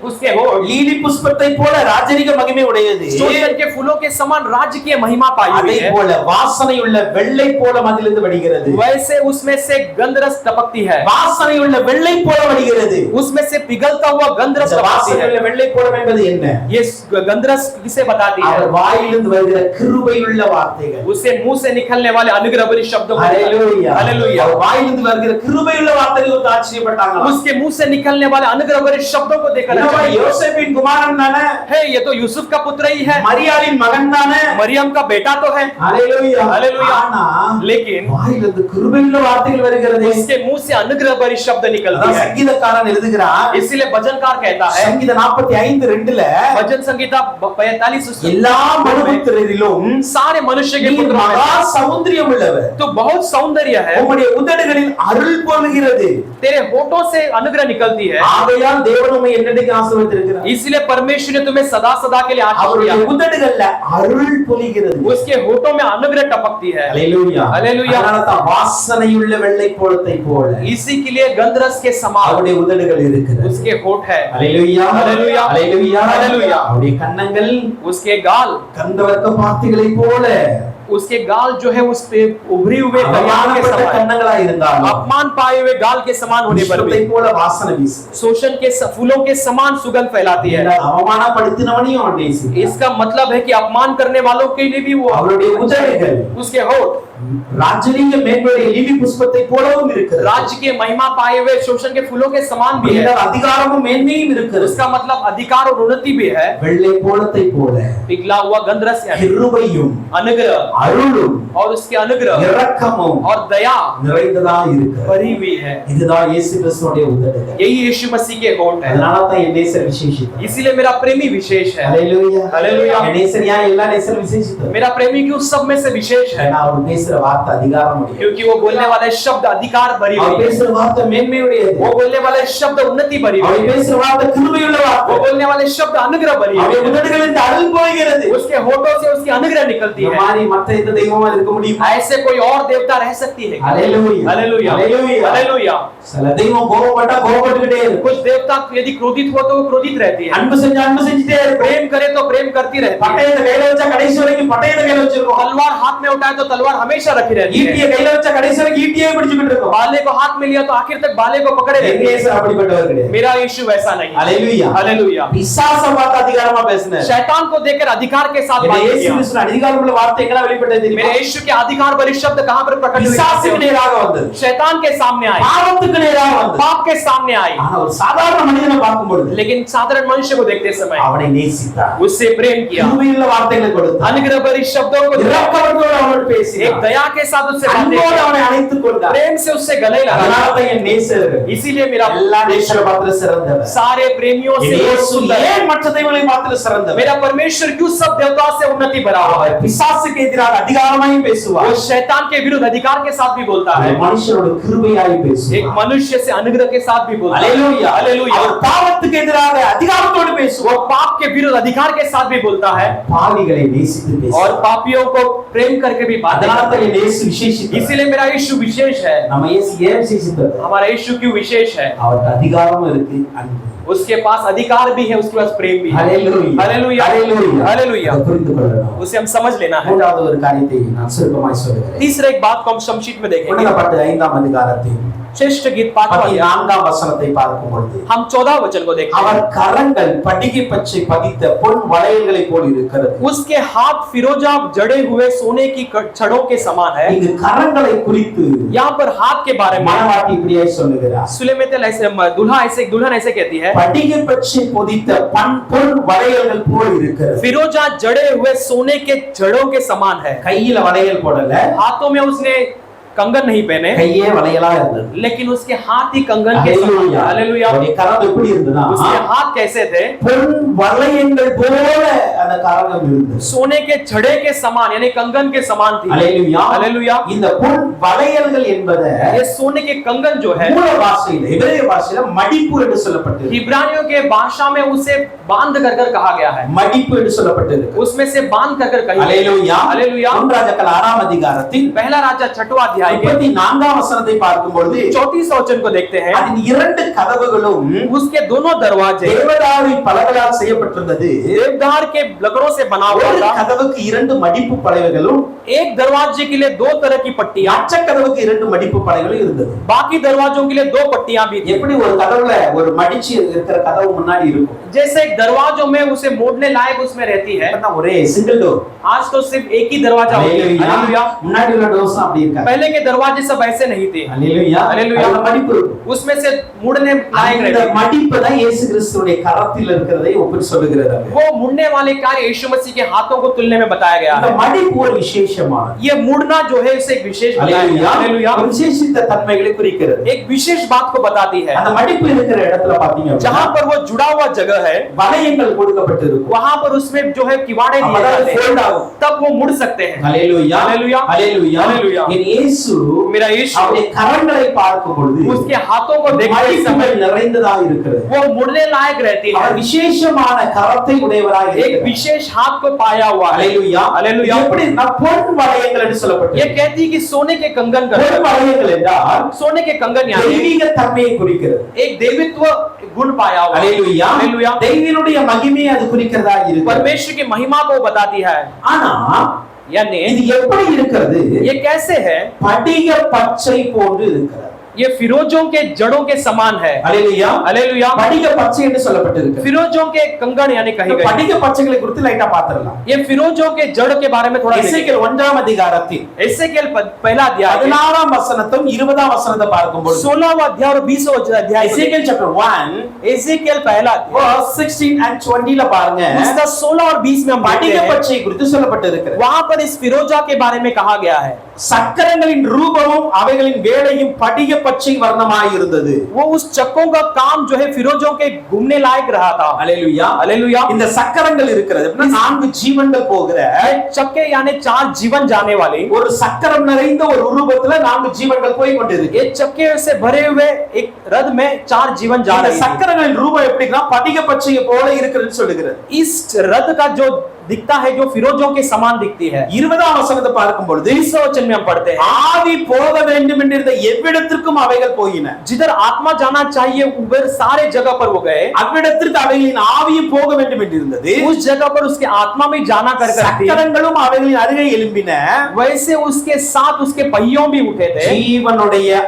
उसके होठ லீலி புஷ்பத்தை போல ராஜரிக மகிமை உடையது। सोसन के फूलों के समान राज्य की महिमा पाई அதே हुई है। போல வாசனையுள்ள வெள்ளை போல மதிலிருந்து வடிகிறது। वैसे उसमें से गंधरस टपकती है। வாசனையுள்ள வெள்ளை போல வடிகிறது। उसमें से पिघलता हुआ गंधरस இந்த टपकती வாசனையுள்ள है। வெள்ளை போல என்பது என்ன? ये गंधरस किसे बताती है? அவர் வாயிலிருந்து வருகிற கிருபையுள்ள வார்த்தைகள்। उससे मुंह से निकलने वाले अनुग्रह भरी शब्दों को ஹalleluya हालेलुया। அவர் வாயிலிருந்து வருகிற கிருபையுள்ள வார்த்தைகளை குறித்து ஆச்சரியப்பட்டாங்க। उसके मुंह से निकलने वाले अनुग्रह भरे शब्दों को देखकर என்னவா யோசேப்பின் குமாரன் தானே? है, ये तो यूसुफ का पुत्र ही है, மரியாளின் மகன் தானே? मरियम का बेटा तो है। ஹalleluya हालेलुया। ஆனா लेकिन வாயிலிருந்து கிருபையுள்ள வார்த்தைகள் வருகிறது। उसके मुंह से अनुग्रह भरी शब्द निकलती அதான் है। சங்கீதக்காரன் எழுதுகிறார், इसलिए भजनकार कहता है, சங்கீத 45:2ல भजन संगीता 45 उसमें, எல்லா மனுபுத்திரரிலும் सारे मनुष्य के நீர் पुत्रों மகா में சௌந்தரியம் உள்ளவர், तो बहुत सौंदर्य है। உம்முடைய உதடுகளில் அருள் பொழிகிறது। तेरे होठों से अनुग्रह निकलती है। ஆகையால் தேவன் உம்மை என்னைக்கு ஆசீர்வதித்திருக்கிறார்। इसलिए परमेश्वर ने तुम्हें सदा सदा के लिए आशीष அவருடைய दिया। உதடுகள்ல அருள் பொழிகிறது। उसके होठों में अनुग्रह टपकती है। ஹalleluya हालेलुया। அதனால தான் வாசனையுள்ள வெள்ளை போலத்தை போல इसी के लिए गंधरस के समान அவருடைய உதடுகள் இருக்கிறது। उसके होठ है। ஹalleluya हालेलुया। ஹalleluya हालेलुया। அவருடைய கன்னங்கள் उसके गाल, கந்தவர்க்க பாத்திகளை போல उसके गाल जो है उस पे उभरी हुए दरिया के அவமானப்பட்ட समान, கன்னங்களா இருந்தாலும் अपमान पाए हुए गाल के समान होने पर புஷ்பத்தை भी போல வாசனை வீசு। शोषण के फूलों के समान सुगंध फैलाती है। அவமானப்படுத்தினவனையும் அவன் நேசிக்கிறான்। इसका मतलब है कि अपमान करने वालों के लिए भी वो அவருடைய உதடுகள் उसके होठ ராஜரீக மேன்மையுடைய லிலி புஷ்பத்தை போலவும் இருக்கிறது. राज्य के महिमा पाए हुए शोषण के फूलों के समान भी है. அதிகாரமும் மேன்மையும் இருக்கிறது. इसका मतलब अधिकार और उन्नति भी है. வெள்ளை போலத்தை போல पिघला हुआ गंधरस है. கிருபையும் अनुग्रह அருளும் और उसके अनुग्रह இரக்கமும் और दया நிறைந்ததா இருக்கிறது. भरी हुई है. இதுதான் இயேசு கிறிஸ்துவுடைய உதடுகள். यही यीशु मसीह के होंठ है. அதனால தான் என் நேசர் விசேஷித்தார். इसीलिए मेरा प्रेमी विशेष है. ஹalleluya ஹalleluya. என் நேசர் யா எல்லா நேசரும் விசேஷித்தார். मेरा प्रेमी क्यों सब में से विशेष है? ஏன்னா அவர் பேசுற வார்த்தை அதிகாரம் உடையது. क्योंकि वो बोलने वाले शब्द अधिकार भरी हुई है. அவர் பேசுற வார்த்தை மேன்மை உடையது. वो बोलने वाले शब्द उन्नति भरी हुई है. அவர் பேசுற வார்த்தை கிருபையுள்ள வார்த்தை. वो बोलने वाले शब्द अनुग्रह भरी हुई है. அவருடைய உதடுகளிலிருந்து அருள் போகிறது. उसके होठों से उसकी अनुग्रह निकलती है. हमारी मत एत தெய்வமா இருக்க முடியுமா? ऐसे कोई और देवता रह सकती है? Hallelujah hallelujah hallelujah hallelujah. சில தெய்வம் கோபப்பட்டா கோபப்பட்டுக்கிட்டே இருக்கும். कुछ देवता यदि क्रोधित हो तो वो क्रोधित रहती है. அன்பு செஞ்சிட்டே இருக்கும். प्रेम करे तो प्रेम करती रहती है. பட்டயத்தை கையில வச்சா கடைசி வரைக்கும் பட்டயத்தை கையில வச்சிருக்கும். तलवार हाथ में उठाए तो तलवार हमेशा रखी रहती है. ஈட்டியை கையில வச்சா கடைசி வரைக்கும் ஈட்டியே பிடிச்சிட்டு இருக்கும். बाले को हाथ में लिया तो आखिर तक बाले को पकड़े रहती है. இயேசு அப்படிப்பட்டவர் கிடையாது. मेरा यीशु वैसा नहीं. Hallelujah hallelujah. பிசாச பார்த்து அதிகாரமா பேசினார். शैतान को देखकर अधिकार के साथ बात இயேசு किया. கிறிஸ்து அதிகாரமுள்ள வார்த்தை எங்க வெளிப்பட்டது தெரியுமா? मेरे यीशु के अधिकार भरे शब्द कहां पर प्रकट हुए? பிசாசுக்கு நேராக வந்தது. शैतान के सामने आए. பாவத்துக்கு நேராக வந்தது. पाप के सामने आए. ஆனா ஒரு சாதாரண மனிதனை பார்க்கும்போது लेकिन साधारण मनुष्य को देखते समय அவனை நேசித்தார். उससे प्रेम किया. கிருபையுள்ள வார்த்தைகளை கொடுத்தார். अनुग्रह भरी शब्दों को இரக்கத்தோடு அவனோடு பேசினார். एक दया के साथ उससे बातें அன்போடு की. அவனை அணைத்துக் கொண்டார். प्रेम से उससे गले लगा. அதனால தான் என் நேசர் इसीलिए मेरा எல்லா நேசரை பார்த்து சிறந்தவர். सारे प्रेमियों से இயேசு ஏன் மற்ற தெய்வங்களை பார்த்து சிறந்தவர்? मेरा परमेश्वर क्यों सब देवताओं से उन्नति भरा हुआ है? பிசாசுக்கு எதிராக அதிகாரமாய் பேசுவார். वो शैतान के विरुद्ध अधिकार के साथ भी बोलता है. மனுஷரோட கிருபையாய் பேசுவார். एक मनुष्य से अनुग्रह के साथ भी बोलता है. Hallelujah hallelujah. அவர் பாவத்துக்கு எதிராக அதிகாரத்தோடு பேசுவார். वो पाप के विरुद्ध अधिकार के साथ भी बोलता है பாவிகளை நேசித்து பேசுவார். और पापियों को प्रेम करके भी बातें அதனால करता தான் है. இயேசு விசேஷித்தார். इसीलिए मेरा यीशु विशेष है. நம்ம இயேசு ஏன் விசேஷித்தார்? हमारा यीशु क्यों विशेष है? அவருக்கு அதிகாரம் இருக்கு, அன்பு. उसके पास अधिकार भी है, उसके पास प्रेम भी है. Hallelujah hallelujah hallelujah hallelujah. அதை புரிந்து கொள்ளணும். उसे हम समझ लेना है. மூன்றாவது ஒரு காரியத்தை நான் சுருக்கமாய் சொல்கிறேன். तीसरा एक बात को हम संक्षिप्त में देखेंगे. உன்னதப்பட்ட 5ஆம் அதிகாரத்தில் श्रेष्ठ गीत 5वां 14ஆம் வசனத்தை பார்க்கும் பொழுது हम 14 वचन को देखते அவர் हैं. கரங்கள் படிகை பச்சை பதித்த பொன் வளையல்களை போல் இருக்கிறது. उसके हाथ फिरोजा जड़े हुए सोने की छड़ों के समान है. இங்கு கரங்களை குறித்து यहाँ पर हाथ के बारे में மணவாட்டி இப்படியாய் சொல்லுகிறார். सुलेमेतल ऐसे दुल्हन ऐसे कहती है, படிகை பச்சை பதித்த பொன் வளையல்கள் போல் இருக்கிறது. फिरोजा जड़े हुए सोने के जड़ों के समान है. கையில வளையல் போடல, हाथों में उसने कंगन नहीं पहने, கையே வளையலா இருந்தது. लेकिन उसके हाथ ही कंगन के समान. Hallelujah hallelujah. அவருடைய கரம் எப்படி இருந்ததுன்னா उसके हाथ कैसे थे? பொன் வளையங்கள் போல அந்த கரம் இருந்தது. सोने के छड़े के समान यानी कंगन के समान थी. Hallelujah hallelujah. இந்த பொன் வளையல்கள் என்பது ये सोने के कंगन जो है மூல பாஷையில எபிரேய பாஷையில மடிப்பு என்று சொல்லப்பட்டது. इब्रानियों के भाषा में उसे बांध कर कहा गया है. மடிப்பு என்று சொல்லப்பட்டது. उसमें से बांध कर कही. Hallelujah hallelujah. 1 ராஜாக்கள் 6ஆம் அதிகாரத்தில் पहला राजा 6वां अध्याय के 34ஆம் வசனத்தை பார்க்கும் பொழுது 34 वचन को देखते हैं. அதன் இரண்டு கதவுகளும் उसके दोनों दरवाजे தேவதாருவின் பலகைகளால் செய்யப்பட்டிருந்தது. देवदार के लकड़ों से बना हुआ ஒரு था. கதவுக்கு இரண்டு மடிப்பு பலகைகளும் एक दरवाजे के लिए 2 तरह की पट्टियां, மற்ற கதவுக்கு இரண்டு மடிப்பு பலகைகளும் இருந்தது. बाकी दरवाजों के लिए 2 पट्टियां भी थी. எப்படி ஒரு கதவுல ஒரு மடிச்சு இருக்கிற கதவு முன்னாடி இருக்கும், जैसे एक दरवाजों में उसे मोड़ने लायक उसमें रहती है. அப்பதான் ஒரே சிங்கிள் டோர். आज तो सिर्फ एक ही दरवाजा होता है. हालेलुया. முன்னாடி உள்ள டோர்ஸ் அப்படி இருக்காது. पहले के दरवाजे सब ऐसे नहीं थे. Hallelujah hallelujah. அதுல மடிப்பு இருக்கும். उसमें से मुड़ने लायक அந்த रहती है. மடிப்பு தான் இயேசு கிறிஸ்துவின் கரத்தில் இருக்கிறதை ஒப்பிட்டு சொல்லுகிறது. वो मुड़ने वाले कार्य यीशु मसीह के हाथों को तुलने में बताया गया அந்த है. மடிப்பு ஒரு விசேஷமானது. ये मुड़ना जो है इसे एक विशेष बताया गया है. हालेलुया. ஒரு விசேஷித்த தன்மைகளை குறிக்கிறது. एक विशेष बात को बताती है. அந்த மடிப்பு இருக்கிற இடத்துல பாத்தீங்க जहां पर वो जुड़ा हुआ जगह है, வளையங்கள் கொடுக்கப்பட்டிருக்கும். वहां पर उसमें जो है किवाड़े दिए அப்பதான் जाते fold हैं, ஆகும். तब वो मुड़ सकते हैं. Hallelujah hallelujah. Hallelujah hallelujah. என் இயேசு मेरा यीशु அவருடைய கரங்களை பார்க்கும் பொழுது उसके हाथों को देखते समय மடிப்புகள் நிறைந்ததா இருக்கிறது. वो मुड़ने लायक रहती है. அவர் விசேஷமான கரத்தை உடையவராக एक இருக்கிறார். विशेष हाथ को पाया हुआ है. Hallelujah hallelujah. எப்படி பொன் வளையங்கள் என்று ये சொல்லப்பட்டது. कहती है कि सोने के कंगन பொன் कर, வளையங்கள் என்றால் सोने के कंगन यानी தெய்வீக தன்மையை குறிக்கிறது. एक देवित्व गुण पाया हुआ. Hallelujah hallelujah. தெய்வீனுடைய மகிமையை அது குறிக்கிறதா இருக்கு. परमेश्वर की महिमा को बताती है. ஆனா यानी இது எப்படி இருக்கிறது? ये कैसे है? படிக பச்சை போன்று இருக்கிறது. ये फिरोजों के जड़ों के समान है। அல்லேலூயா हालेलुया। படிக பச்சை என்று சொல்லப்பட்டிருக்கு फिरोजों के कंगन यानी कही गई। படிக பச்சைகளை குறித்து லைட்டா பாத்துறலாம் ये फिरोजों के जड़ के बारे में थोड़ा எசேக்கியேல் 1ஆம் அதிகாரத்தில் एसेकियेल पहला अध्याय 16ஆம் வசனத்தும் 20ஆம் வசனத்தை பார்க்கும்போது 16वां अध्याय और 20वां अध्याय எசேக்கியேல் chapter 1 एसेकियेल पहला verse 16 and 20 ல பாருங்க उसका 16 और 20 में हम படிக पढ़ते हैं பச்சை குறித்து சொல்லப்பட்டிருக்கிறது वहां पर इस फिरोजा के बारे में कहा गया है சக்கரங்களின் ரூபமும் அவைகளின் வேலையும் படிக பச்சை வர்ணமாய் இருந்தது वो उस चक्कों का काम जो है फिरोजों के घूमने लायक रहा था। அல்லேலூயா हालेलुया। இந்த சக்கரங்கள் இருக்கிறது அப்படின்னா நான்கு ஜீவன்கள் போகிற चक्के यानी 4 जीवन जाने वाले ஒரு சக்கரம் நிறைந்த ஒரு உருவத்துல நான்கு ஜீவன்கள் போய் கொண்டிருக்கு ये चक्के से भरे हुए एक रथ में 4 जीवन जा இந்த रहे हैं। சக்கரங்களின் ரூபம் எப்படின்னா படிக பச்சையை போல இருக்குன்னு சொல்லுகிறது इस रथ का जो दिखता है जो फिरोजों के समान दिखती है। 20ஆம் வசனத்தை பார்க்கும் பொழுது 20 वचन में हम पढ़ते हैं ஆவி போக வேண்டும் என்றிருந்த எவ்விடத்திற்கும் அவைகள் போயின जिधर आत्मा जाना चाहिए उधर सारे जगह पर वो गए। அவ்விடத்திற்கு அவைகளின் ஆவியும் போக வேண்டும் என்றிருந்தது उस जगह पर उसके आत्मा में जाना कर करती சக்கரங்களும் அவைகளின் அருகே எழும்பின वैसे उसके साथ उसके पहियों भी उठे थे। ஜீவனுடைய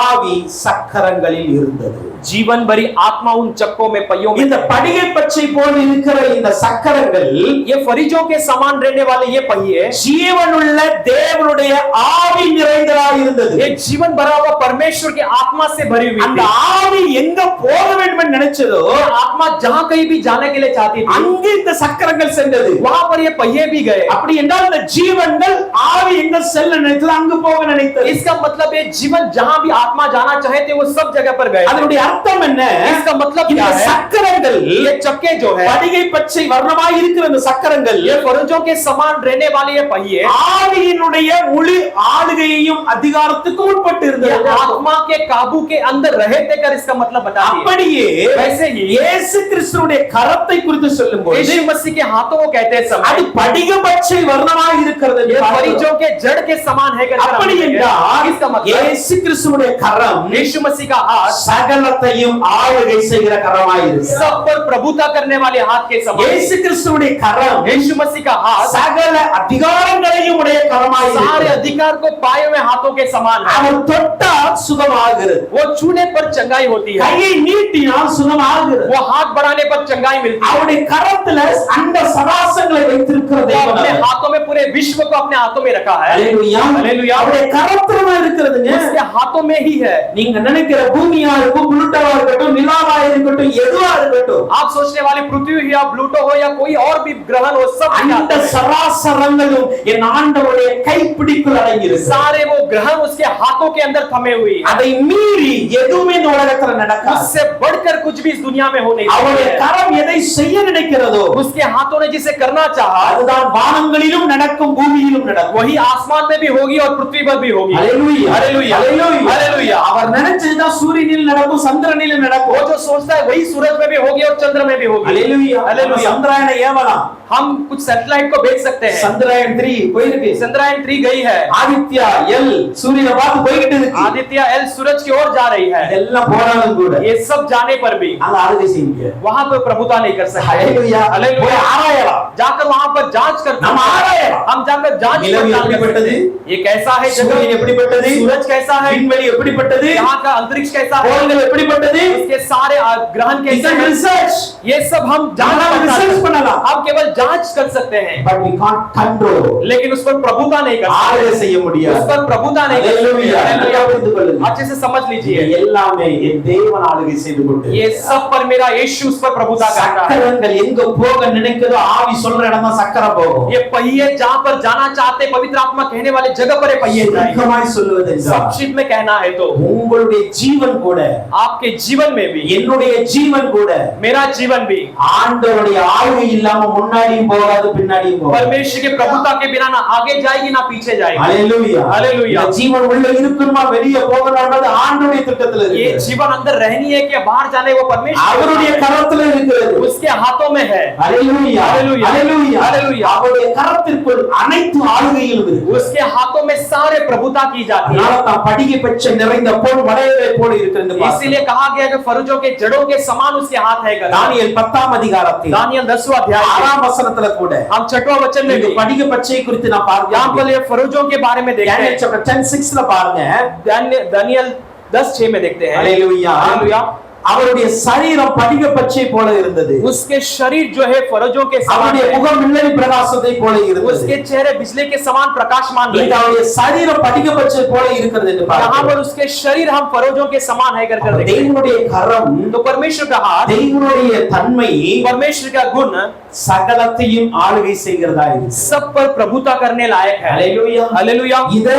ஆவி சக்கரங்களில் இருந்தது जीवन भरी आत्मा उन चक्कों में पहियों में இந்த படிகை பச்சை போல் இருக்கிற இந்த சக்கரங்கள் ये फरीजों के समान रहने वाले ये पहिए ஜீவனுள்ள தேவனுடைய ஆவி நிறைந்ததாய் இருந்தது ये जीवन भरा हुआ परमेश्वर की आत्मा से भरी हुई அந்த थी। ஆவி எங்க போக வேண்டும் என்று நினைச்சதோ ये आत्मा जहां कहीं भी जाने के लिए चाहती थी அங்கே இந்த சக்கரங்கள் சென்றது वहां पर ये पहिए भी गए। அப்படி என்றால் இந்த ஜீவன்கள் ஆவி எங்க செல்ல நினைத்தது அங்கு போக நினைத்தது इसका मतलब ये जीवन जहां भी आत्मा जाना चाहते वो सब जगह पर गए। அதனுடைய அர்த்தம் என்ன इसका मतलब இந்த क्या है? சக்கரங்கள் ये चक्के जो है படிகை பச்சை வர்ணமாய் இருக்கிற இந்த சக்கரங்கள் ये फरोजों के समान रहने वाले ये पहिए ஆவியினுடைய முழு ஆளுகையையும் அதிகாரத்துக்கு உட்பட்டு ये இருந்தது आत्मा के काबू के अंदर रहते कर इसका मतलब बता दिए। அப்படியே वैसे ही இயேசு கிறிஸ்துவுடைய கரத்தை குறித்து சொல்லும்போது यीशु मसीह के हाथों को कहते हैं அது समय படிக பச்சை வர்ணமாய் இருக்கிறது என்று ये பார்க்கிறோம். फरीजों के जड़ के समान है करके அப்படி हम என்றால் कहेंगे। इसका मतलब இயேசு கிறிஸ்துவுடைய கரம் यीशु मसीह का हाथ சகலத்தையும் ஆளுகை செய்கிற கரமாய் இருக்கிறது सब पर प्रभुता करने वाले हाथ के समान है। இயேசு கிறிஸ்துவுடைய கரம் यीशु मसीह का हाथ சகல அதிகாரங்களையும் உடைய கரமாய் सारे இருக்கிறது. अधिकार को पाए हुए हाथों के समान है। அவர் தொட்டால் சுகமாகிறது वो छूने पर चंगाई होती है, கையை நீட்டினால் சுகமாகிறது वो हाथ बढ़ाने पर चंगाई मिलती है। அவருடைய கரத்துல அந்த சராசங்களை வைத்திருக்கிற वो தேவன் अपने அவர். हाथों में पूरे विश्व को अपने हाथों में रखा है। அல்லேலூயா. அல்லேலூயா. அவருடைய கரத்துல தான் இருக்கிறதுங்க. उसके हाथों में ही है। நீங்க நினைக்கிற பூமியா இருக்கும் புளுட்டோவா இருக்கட்டும் நிலாவா இருக்கட்டும் எதுவா இருக்கட்டும் आप सोचने वाली पृथ्वी हो या प्लूटो हो या कोई और भी ग्रहण हो, सब அந்த சராசரங்களும் என் ஆண்டவருடைய கைப்பிடிக்குள் அடங்கியிருக்கு. सारे वो ग्रहण उसके हाथों के अंदर थमे हुए हैं। அதை மீறி எதுவுமே இந்த உலகத்துல நடக்காது. उससे बढ़कर कुछ भी इस दुनिया में हो नहीं அவருடைய सकता है। கரம் எதை செய்ய நினைக்கிறதோ उसके हाथों ने जिसे करना चाहा அதுதான் வானங்களிலும் நடக்கும் பூமியிலும் நடக்கும். वही आसमान में भी होगी और पृथ्वी पर भी होगी। அல்லேலூயா. हालेलुया। அல்லேலூயா. हालेलुया। அவர் நினைச்சதுதான் சூரியனில் நடக்கும் சந்திரனிலும் நடக்கும். वो जो सोचता है वही सूरज में भी होगी और चंद्र में भी होगी। அல்லேலூயா. हालेलुया। சந்திராயனை ஏவலாம். हम कुछ सैटेलाइट को भेज सकते हैं। சந்திராயன் 3 போயிருக்கு. चंद्रयान 3 गई है। ஆதித்யா எல் சூரியனை பார்த்து போயிட்டு இருக்கு. आदित्य एल सूरज की ओर जा रही है। எல்லாம் போனாலும் கூட ये सब जाने पर भी அங்க ஆளுகை செய்யுங்க. वहां पर प्रभुता नहीं कर सकते। அல்லேலூயா. हालेलुया। போய் ஆராயலாம். जाकर वहां पर जांच करते நம்ம ஆராயலாம். हम जाकर जांच நிலவு पड़ताल कर எப்படிப்பட்டது? सकते हैं। ये कैसा है சூரியன் जगह, எப்படிப்பட்டது? सूरज कैसा है, விண்வெளி எப்படிப்பட்டது? यहाँ का अंतरिक्ष कैसा है, கோள்கள் எப்படிப்பட்டது? इसके सारे ग्रहण कैसे இதன் हैं, ரிசர்ச் ये सब हम जाना रिसर्च பண்ணலாம். हम केवल जांच कर सकते हैं, but we can't control. लेकिन उस पर प्रभुता नहीं कर ஆளுகை सकते। செய்ய उस முடியாது. पर प्रभुता नहीं कर அல்லேலூயா. सकते। நல்லா புரிந்து கொள்ளுங்க. अच्छे से समझ இது लीजिए, எல்லாமே என் தேவன் ஆளுகை செய்து கொண்டு ये सब पर मेरा यीशु उस पर प्रभुता करता है। சக்கரங்கள் எங்க போக நினைக்குதோ ஆவி சொல்ற இடம் தான் சக்கரம் போகும். ये पहिए जहां पर जाना चाहते पवित्र आत्मा कहने वाले जगह पर ये पहिए जाएंगे। சுருக்கமாய் சொல்லுவதென்றால் संक्षिप्त में कहना है तो உங்களுடைய ஜீவன் கூட आपके जीवन में भी, என்னுடைய ஜீவன் கூட मेरा जीवन भी ஆண்டவருடைய ஆளுகை இல்லாம முன்னாடியும் போகாது பின்னாடியும் போகாது. परमेश्वर की प्रभुता के बिना ना आगे जाएगी ना पीछे जाएगी। ஹalleluya. हालेलुया। இந்த ஜீவன் உள்ள இருக்குமா வெளிய போகணும்ன்றது ஆண்டவருடைய திட்டத்துல ये இருக்கு. जीवन अंदर रहनी है कि बाहर जाने, वो परमेश्वर அவருடைய கரத்துல இருக்கிறது. उसके हाथों में है। ஹalleluya. ஹalleluya. ஹalleluya. ஹalleluya. அவருடைய கரத்திற்குள் அனைத்து ஆளுகைகளும் இருக்கு. उसके हाथों में सारे प्रभुता की जाती है। அதனால தான் படிகை பச்சை நிறைந்த பொன் வளையலை போல இருக்கிறது. इसीलिए कहा गया कि फरोजों के जड़ों के समान उसके हाथ है। தானியேல் 10ஆம் அதிகாரத்தில் दानियल 10वां अध्याय 6ஆம் வசனத்துல கூட हम 6वां वचन में இந்த भी படிகை பச்சையை குறித்து நான் यहाँ பார்க்கிறேன். पर ये फरोजों के बारे में देखते Daniel हैं। chapter 10:6ல பாருங்க. दानियल 10:6 में देखते हैं। Hallelujah hallelujah. அவருடைய சரீரம் படிக பச்சை போல இருந்தது उसके शरीर जो है फरोजों के समान அவருடைய है। முகம் மின்னல் பிரகாசத்தை போல இருந்தது उसके चेहरे बिजली के समान प्रकाशमान रहे। இந்த அவருடைய சரீரம் படிக பச்சை போல இருக்கிறது என்று यहाँ பார்க்கிறோம் पर उसके शरीर हम फरोजों के समान है कर देखते हैं। தேவனுடைய கரம் तो परमेश्वर का हाथ, தேவனுடைய தன்மை परमेश्वर का गुण சகலத்தையும் ஆளுகை செய்கிறதா இருக்கு सब पर प्रभुता करने लायक है। Hallelujah hallelujah. இத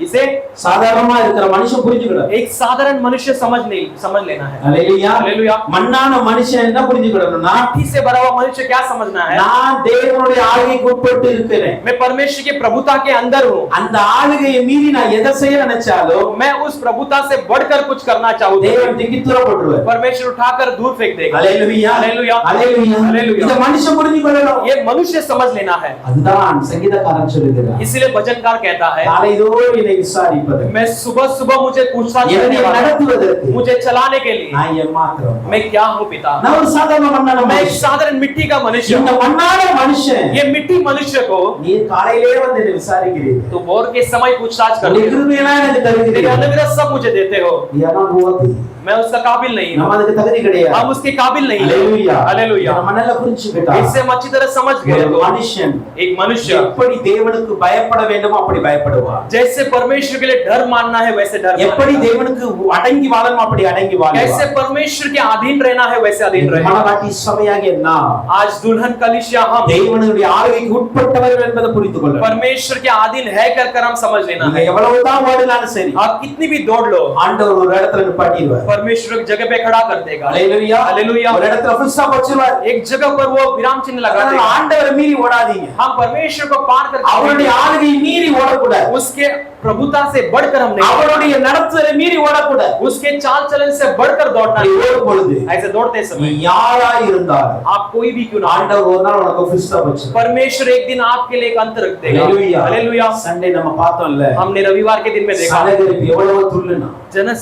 इसे சாதாரணமா இருக்கிற மனுஷன் புரிஞ்சுக்கணும் एक साधारण मनुष्य समझ लेना है। Hallelujah hallelujah. மண்ணான மனுஷன் என்ன புரிஞ்சுக்கணும்னா मिट्टी से भरा हुआ मनुष्य क्या समझना है? நான் தேவனுடைய ஆளுகைக்கு உட்பட்டு இருக்கிறேன் मैं परमेश्वर की प्रभुता के अंदर हूँ। அந்த ஆளுகையை மீறி நான் எதை செய்ய நினைச்சாலும் मैं उस प्रभुता से बढ़कर कुछ करना चाहूँ तो தேவன் திக்கி தூரப்பட்டுருவார் परमेश्वर उठाकर दूर फेंक देगा। Hallelujah hallelujah. Hallelujah hallelujah. இத மனுஷன் புரிஞ்சுக்கணும் ये मनुष्य समझ लेना है। அதுதான் சங்கீதக்காரன் சொல்லுகிறார் इसलिए भजनकार कहता है, காலைதோறும் என்னை விசாரிப்பது मैं सुबह सुबह मुझे पूछताछ करने என்னை वाला, நடத்துவதற்கு मुझे चलाने के लिए நான் ஏமாத்திரம் मैं क्या हूँ पिता? நான் ஒரு சாதாரண மண்ணான मैं एक மனுஷன் साधारण मिट्टी का मनुष्य இந்த हूँ। மண்ணான மனுஷன் ये मिट्टी मनुष्य को நீ காலையிலே வந்து என்னை விசாரிக்கிறீர் तो भोर के समय पूछताछ உங்களுடைய करते हो, கிருபையெல்லாம் எனக்கு तेरे தருகிறீர் अनुग्रह सब मुझे देते हो। நீ எல்லாம் போவாது मैं उसका काबिल नहीं हूँ, நம்ம அதுக்கு தகுதி கிடையாது हम उसके काबिल नहीं हैं। Hallelujah hallelujah. நம்ம நல்லா புரிஞ்சுக்கிட்டா इससे हम अच्छी तरह समझ गए ஒரு तो மனுஷன் एक मनुष्य எப்படி தேவனுக்கு பயப்பட வேண்டுமோ அப்படி பயப்படுவார் जैसे परमेश्वर के लिए डर मानना है वैसे डर எப்படி मानेगा। தேவனுக்கு அடங்கி வாழணும் அப்படி அடங்கி कैसे வாழுவார் परमेश्वर के अधीन रहना है वैसे अधीन रहेगा। மனவாட்டி சபையாகிய நாம் आज दुल्हन कलिसिया हम தேவனுடைய ஆளுகைக்கு உட்பட்டவர்கள் என்பதை புரிந்து கொள்ளணும் परमेश्वर के अधीन है कर हम समझ लेना நீங்க है। எவ்வளவுதான் ஓடினாலும் சரி आप कितनी भी दौड़ लो, ஆண்டவர் ஒரு இடத்துல நிப்பாட்டிடுவார் परमेश्वर एक जगह पे खड़ा कर देगा। Hallelujah hallelujah. ஒரு இடத்துல ஃபுல் ஸ்டாப் வச்சிருவார் एक जगह पर वो विराम चिन्ह लगा அதனால देगा। ஆண்டவரை மீறி ஓடாதீங்க हम परमेश्वर को पार அவருடைய करके ஆளுகையை மீறி ஓடக்கூடாது उसके प्रभुता से बढ़कर हम नहीं, அவருடைய நடத்துதலை மீறி ஓடக்கூடாது उसके चाल चलन से बढ़कर दौड़ना அப்படி नहीं। ஓடும் பொழுது ऐसे दौड़ते நீ समय யாராய் இருந்தாலும் आप कोई भी क्यों ना हो, ஆண்டவர் ஒரு நாள் உனக்கு ஃபுல் ஸ்டாப் வச்சிருவார் परमेश्वर एक दिन आपके लिए एक अंत रख देगा। Hallelujah hallelujah. சண்டே நம்ம பார்த்தோம்ல हमने रविवार के दिन में देखा சனகரிப் எவ்வளவு துள்ளுனா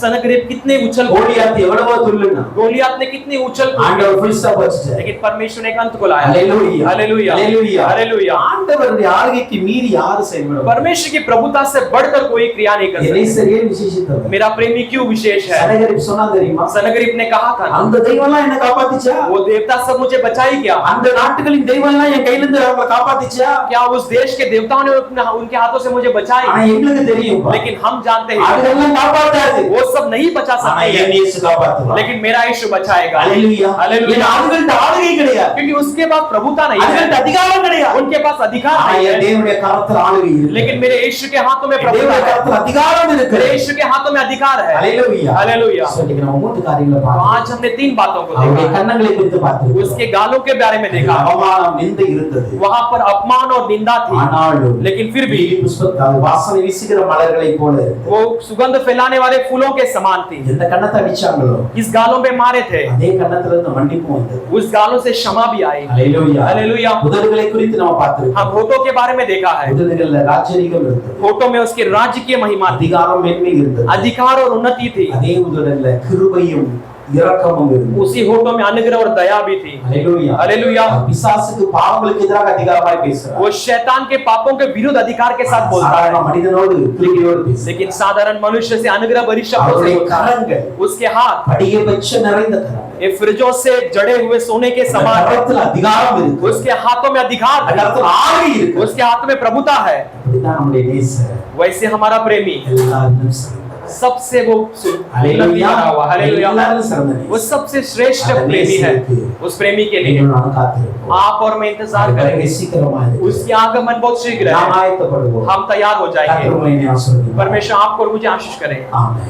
सनकरीब कितने उछल, கோலியாத் எவ்வளவு துள்ளுனா गोलियत ने कितनी उछल कूद की, ஆண்டவர் ஃபுல் ஸ்டாப் வச்சிட்டார் लेकिन परमेश्वर ने एक अंत को लाया। Hallelujah hallelujah. Hallelujah hallelujah. ஆண்டவருடைய ஆளுகைக்கு மீறி யாரு செயல்பட परमेश्वर की प्रभुता से बढ़कर कोई क्रिया नहीं कर सकता। எலிசரியே விசேஷித்தவர் मेरा प्रेमी क्यों विशेष है? சனகரிப் சொன்னா தெரியுமா सनकरीब ने कहा था, அந்த தெய்வம்லாம் என்ன காப்பாத்திச்சா वो देवता सब मुझे बचाई क्या? அந்த நாட்டுகளின் தெய்வம்லாம் என் கையில இருந்து அவங்களை காப்பாத்திச்சா क्या उस देश के देवताओं ने उनके हाथों से मुझे बचाई? ஆனா எங்களுக்கு தெரியும் लेकिन हम जानते हैं அதெல்லாம் காப்பாத்தாது वो सब नहीं बचा ஆனா सकते என் हैं, இயேசு காப்பாத்துவார் लेकिन मेरा यीशु बचाएगा। Hallelujah hallelujah. என் ஆளுகள்ட்ட ஆளுகை கிடையாது क्योंकि उसके पास प्रभुता नहीं அதுகள்ட்ட है, அதிகாரம் கிடையாது उनके पास अधिकार ஆனா नहीं என் है, தேவனுடைய கரத்துல ஆளுகை இருக்கு लेकिन मेरे यीशु के हाथों में என் प्रभुता தேவனுடைய है, கரத்துல அதிகாரம் இருக்கு मेरे यीशु के हाथों में अधिकार है। Hallelujah hallelujah. சொல்லிங்க நம்ம மூன்று காரியங்களை तो பார்த்தோம் आज हमने 3 बातों को அவருடைய देखा। கன்னங்களை குறித்து பார்த்தோம் उसके गालों के बारे में देखा, அவமானம் நிந்தை இருந்தது वहां पर अपमान और निंदा थी, ஆனாலும் लेकिन फिर भी லீலி புஷ்பத்தால் வாசனை வீசுகிற மலர்களை போல இருந்தது. वो सुगंध फैलाने वाले फूलों के समान थी। எந்த கன்னத்தை அடிச்சாங்களோ इस गालों पे मारे थे, அதே கன்னத்துல இருந்து மன்னிப்பு வந்தது उस गालों से क्षमा भी आई। Hallelujah hallelujah. உதடுகளை குறித்து நம்ம பார்த்திருக்கோம் हम होठों के बारे में देखा है, உதடுகள்ல ராஜரீகம் இருந்தது होठों में उसके राज्य की महिमा थी, அதிகாரம் மேன்மை இருந்தது अधिकार और उन्नति थी। அதே உதடுகள்ல கிருபையும் இரக்கமும் இருந்தது उसी होठों में अनुग्रह और दया भी थी। Hallelujah hallelujah. பிசாசுக்கு பாவங்களுக்கு எதிராக அதிகாரமாய் பேசுறார் वो शैतान के पापों के विरुद्ध अधिकार के साथ बोलता சாதாரண है, மனிதனோடு கிருபையோடு பேசுறார் लेकिन साधारण मनुष्य से अनुग्रह भरी शब्दों से அவருடைய बोलता है। கரங்கள் उसके हाथ படிய வெச்ச நிறைந்த கரங்கள் ये फ्रिजों से जड़े हुए सोने के அந்த समान है। கரத்துல அதிகாரம் இருக்கு उसके हाथों में अधिकार அந்த है, கரத்துல ஆவி இருக்கு उसके हाथ में प्रभुता है। அப்படிதான் நம்முடைய நேசர் वैसे हमारा प्रेमी எல்லாரும் சிறந்தவர். सबसे वो हालेलुया हालेलुया, எல்லாரும் சிறந்தவர். वो सबसे श्रेष्ठ அந்த प्रेमी है। நேசருக்கு उस प्रेमी के लिए நீங்களும் நானும் காத்திருப்போம். आप और मैं इंतजार அவர் வருகை करेंगे, சீக்கிரமா இருக்கு. उसकी आगमन बहुत शीघ्र நாம் है, ஆயத்தப்படுவோம். हम तैयार हो जाएंगे। கர்த்தர் உங்களை ஆசீர்வதிப்பார். परमेश्वर आपको और मुझे आशीष करे। ஆமென்.